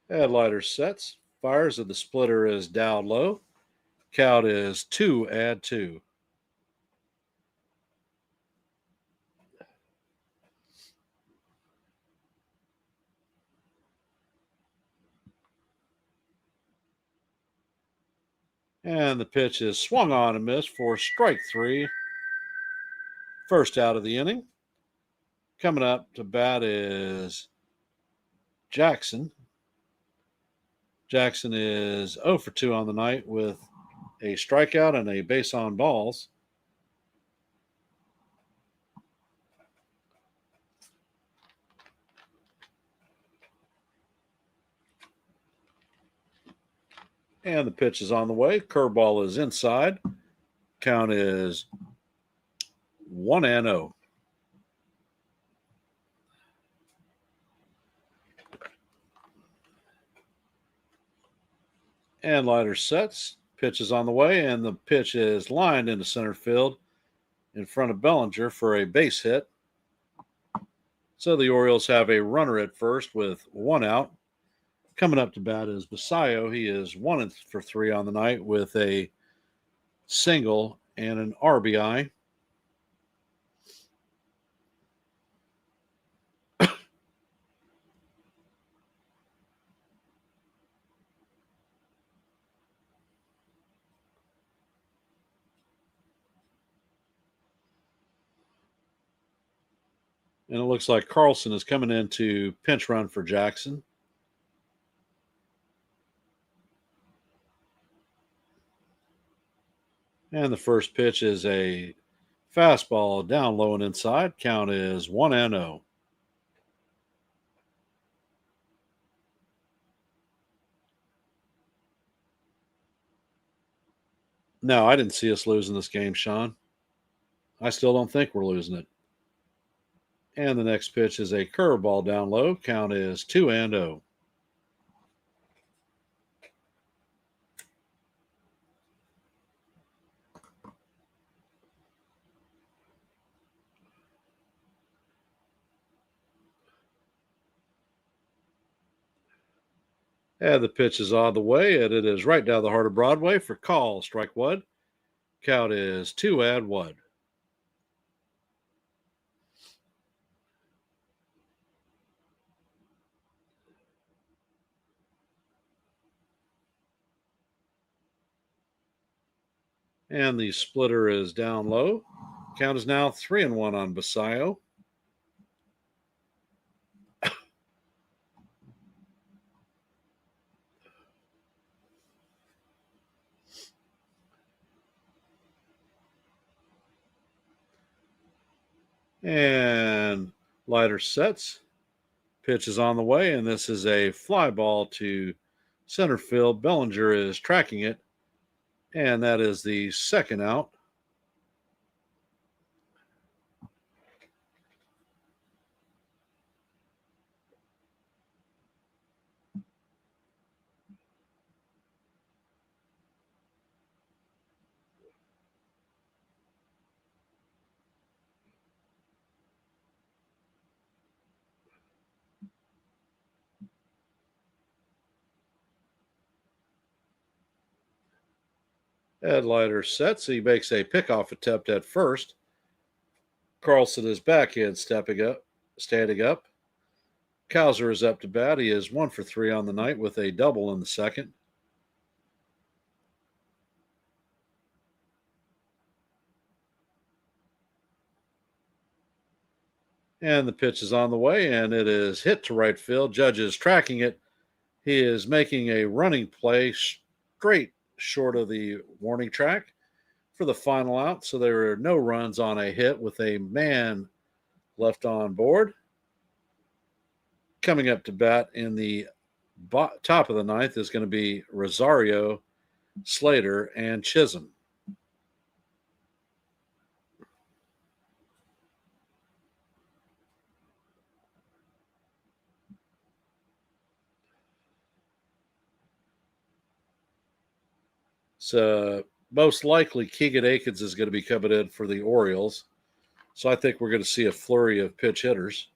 And Leiter sets. Fires of the splitter is down low. Count is 2-2. And the pitch is swung on and missed for strike 3. First out of the inning. Coming up to bat is Jackson. Jackson is 0 for 2 on the night with a strikeout and a base on balls. And the pitch is on the way. Curveball is inside. Count is 1-0. And Leiter sets. Pitch is on the way, and the pitch is lined into center field in front of Bellinger for a base hit. So the Orioles have a runner at first with 1 out. Coming up to bat is Basayo. He is 1 for 3 on the night with a single and an RBI. And it looks like Carlson is coming in to pinch run for Jackson. And the first pitch is a fastball down low and inside. Count is 1-0. No, I didn't see us losing this game, Sean. I still don't think we're losing it. And the next pitch is a curveball down low. Count is 2-0. And the pitch is on the way, and it is right down the heart of Broadway for call. Strike 1. Count is 2-1. And the splitter is down low. Count is now 3-1 on Basayo. And Leiter sets. Pitch is on the way, and this is a fly ball to center field. Bellinger is tracking it, and that is the second out. Ed Leiter sets. He makes a pickoff attempt at first. Carlson is backhand standing up. Cowser is up to bat. He is 1 for 3 on the night with a double in the second. And the pitch is on the way, and it is hit to right field. Judge is tracking it. He is making a running play straight short of the warning track for the final out. So there are no runs on a hit with a man left on board. Coming up to bat in the top of the ninth is going to be Rosario, Slater, and Chisholm. So most likely Keegan Akins is going to be coming in for the Orioles. So I think we're going to see a flurry of pitch hitters.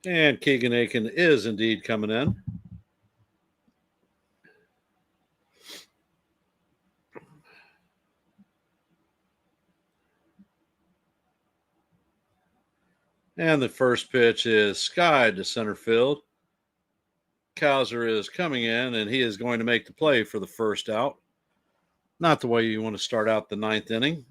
And Keegan Aiken is indeed coming in. And the first pitch is skied to center field. Cowser is coming in, and he is going to make the play for the first out. Not the way you want to start out the ninth inning.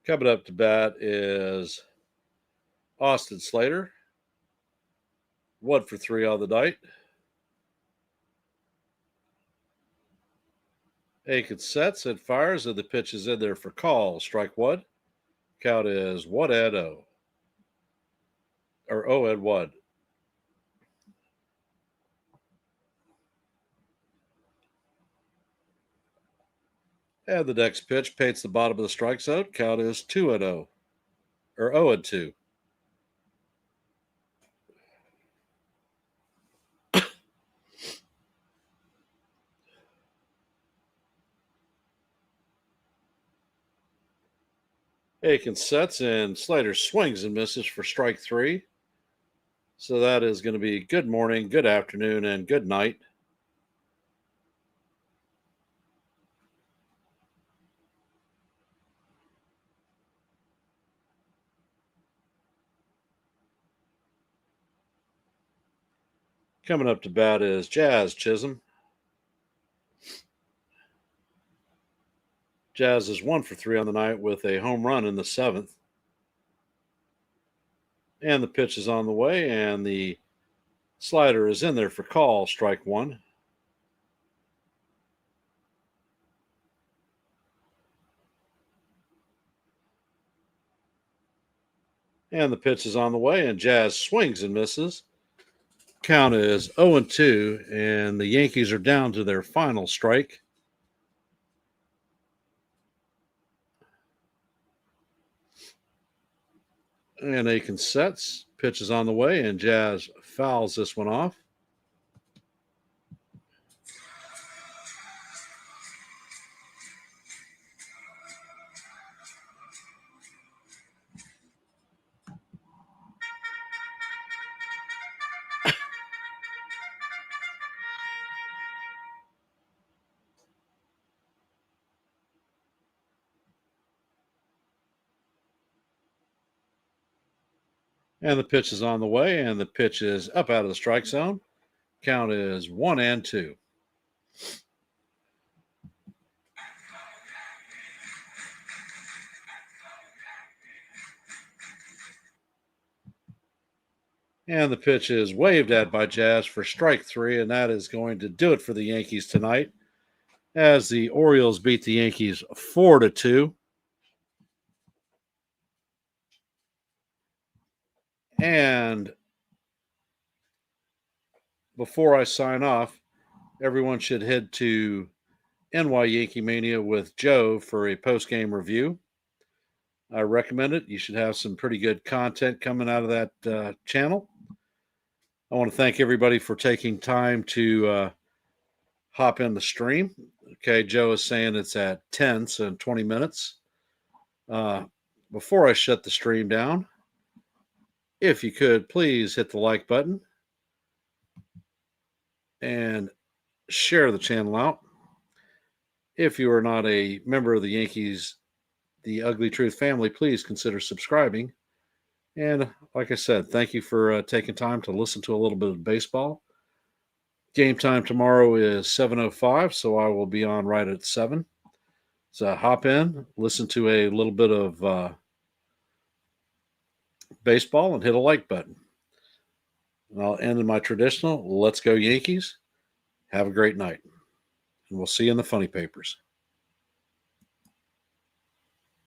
Coming up to bat is Austin Slater. 1 for 3 on the night. Aiken sets and fires, and the pitch is in there for call. Strike one. Count is 1-0. Or 0-1. And the next pitch paints the bottom of the strike zone. Count is 2-0. Or 0-2. Aiken sets and Slater swings and misses for strike 3. So that is going to be good morning, good afternoon, and good night. Coming up to bat is Jazz Chisholm. Jazz is 1 for 3 on the night with a home run in the 7th. And the pitch is on the way, and the slider is in there for call. Strike 1. And the pitch is on the way, and Jazz swings and misses. Count is 0-2, and the Yankees are down to their final strike. And Aiken sets, pitch is on the way, and Jazz fouls this one off. And the pitch is on the way, and the pitch is up out of the strike zone. Count is 1-2. And the pitch is waved at by Jazz for strike 3, and that is going to do it for the Yankees tonight, as the Orioles beat the Yankees 4-2. And before I sign off, everyone should head to NY Yankee Mania with Joe for a post-game review. I recommend it. You should have some pretty good content coming out of that channel. I want to thank everybody for taking time to hop in the stream. Okay, Joe is saying it's at 10, so in 20 minutes. Before I shut the stream down, if you could, please hit the like button and share the channel out. If you are not a member of the Yankees, the Ugly Truth family, please consider subscribing. And like I said, thank you for taking time to listen to a little bit of baseball. Game time tomorrow is 7:05, so I will be on right at 7. So hop in, listen to a little bit of baseball, and hit a like button. And I'll end in my traditional, let's go Yankees. Have a great night. And we'll see you in the funny papers.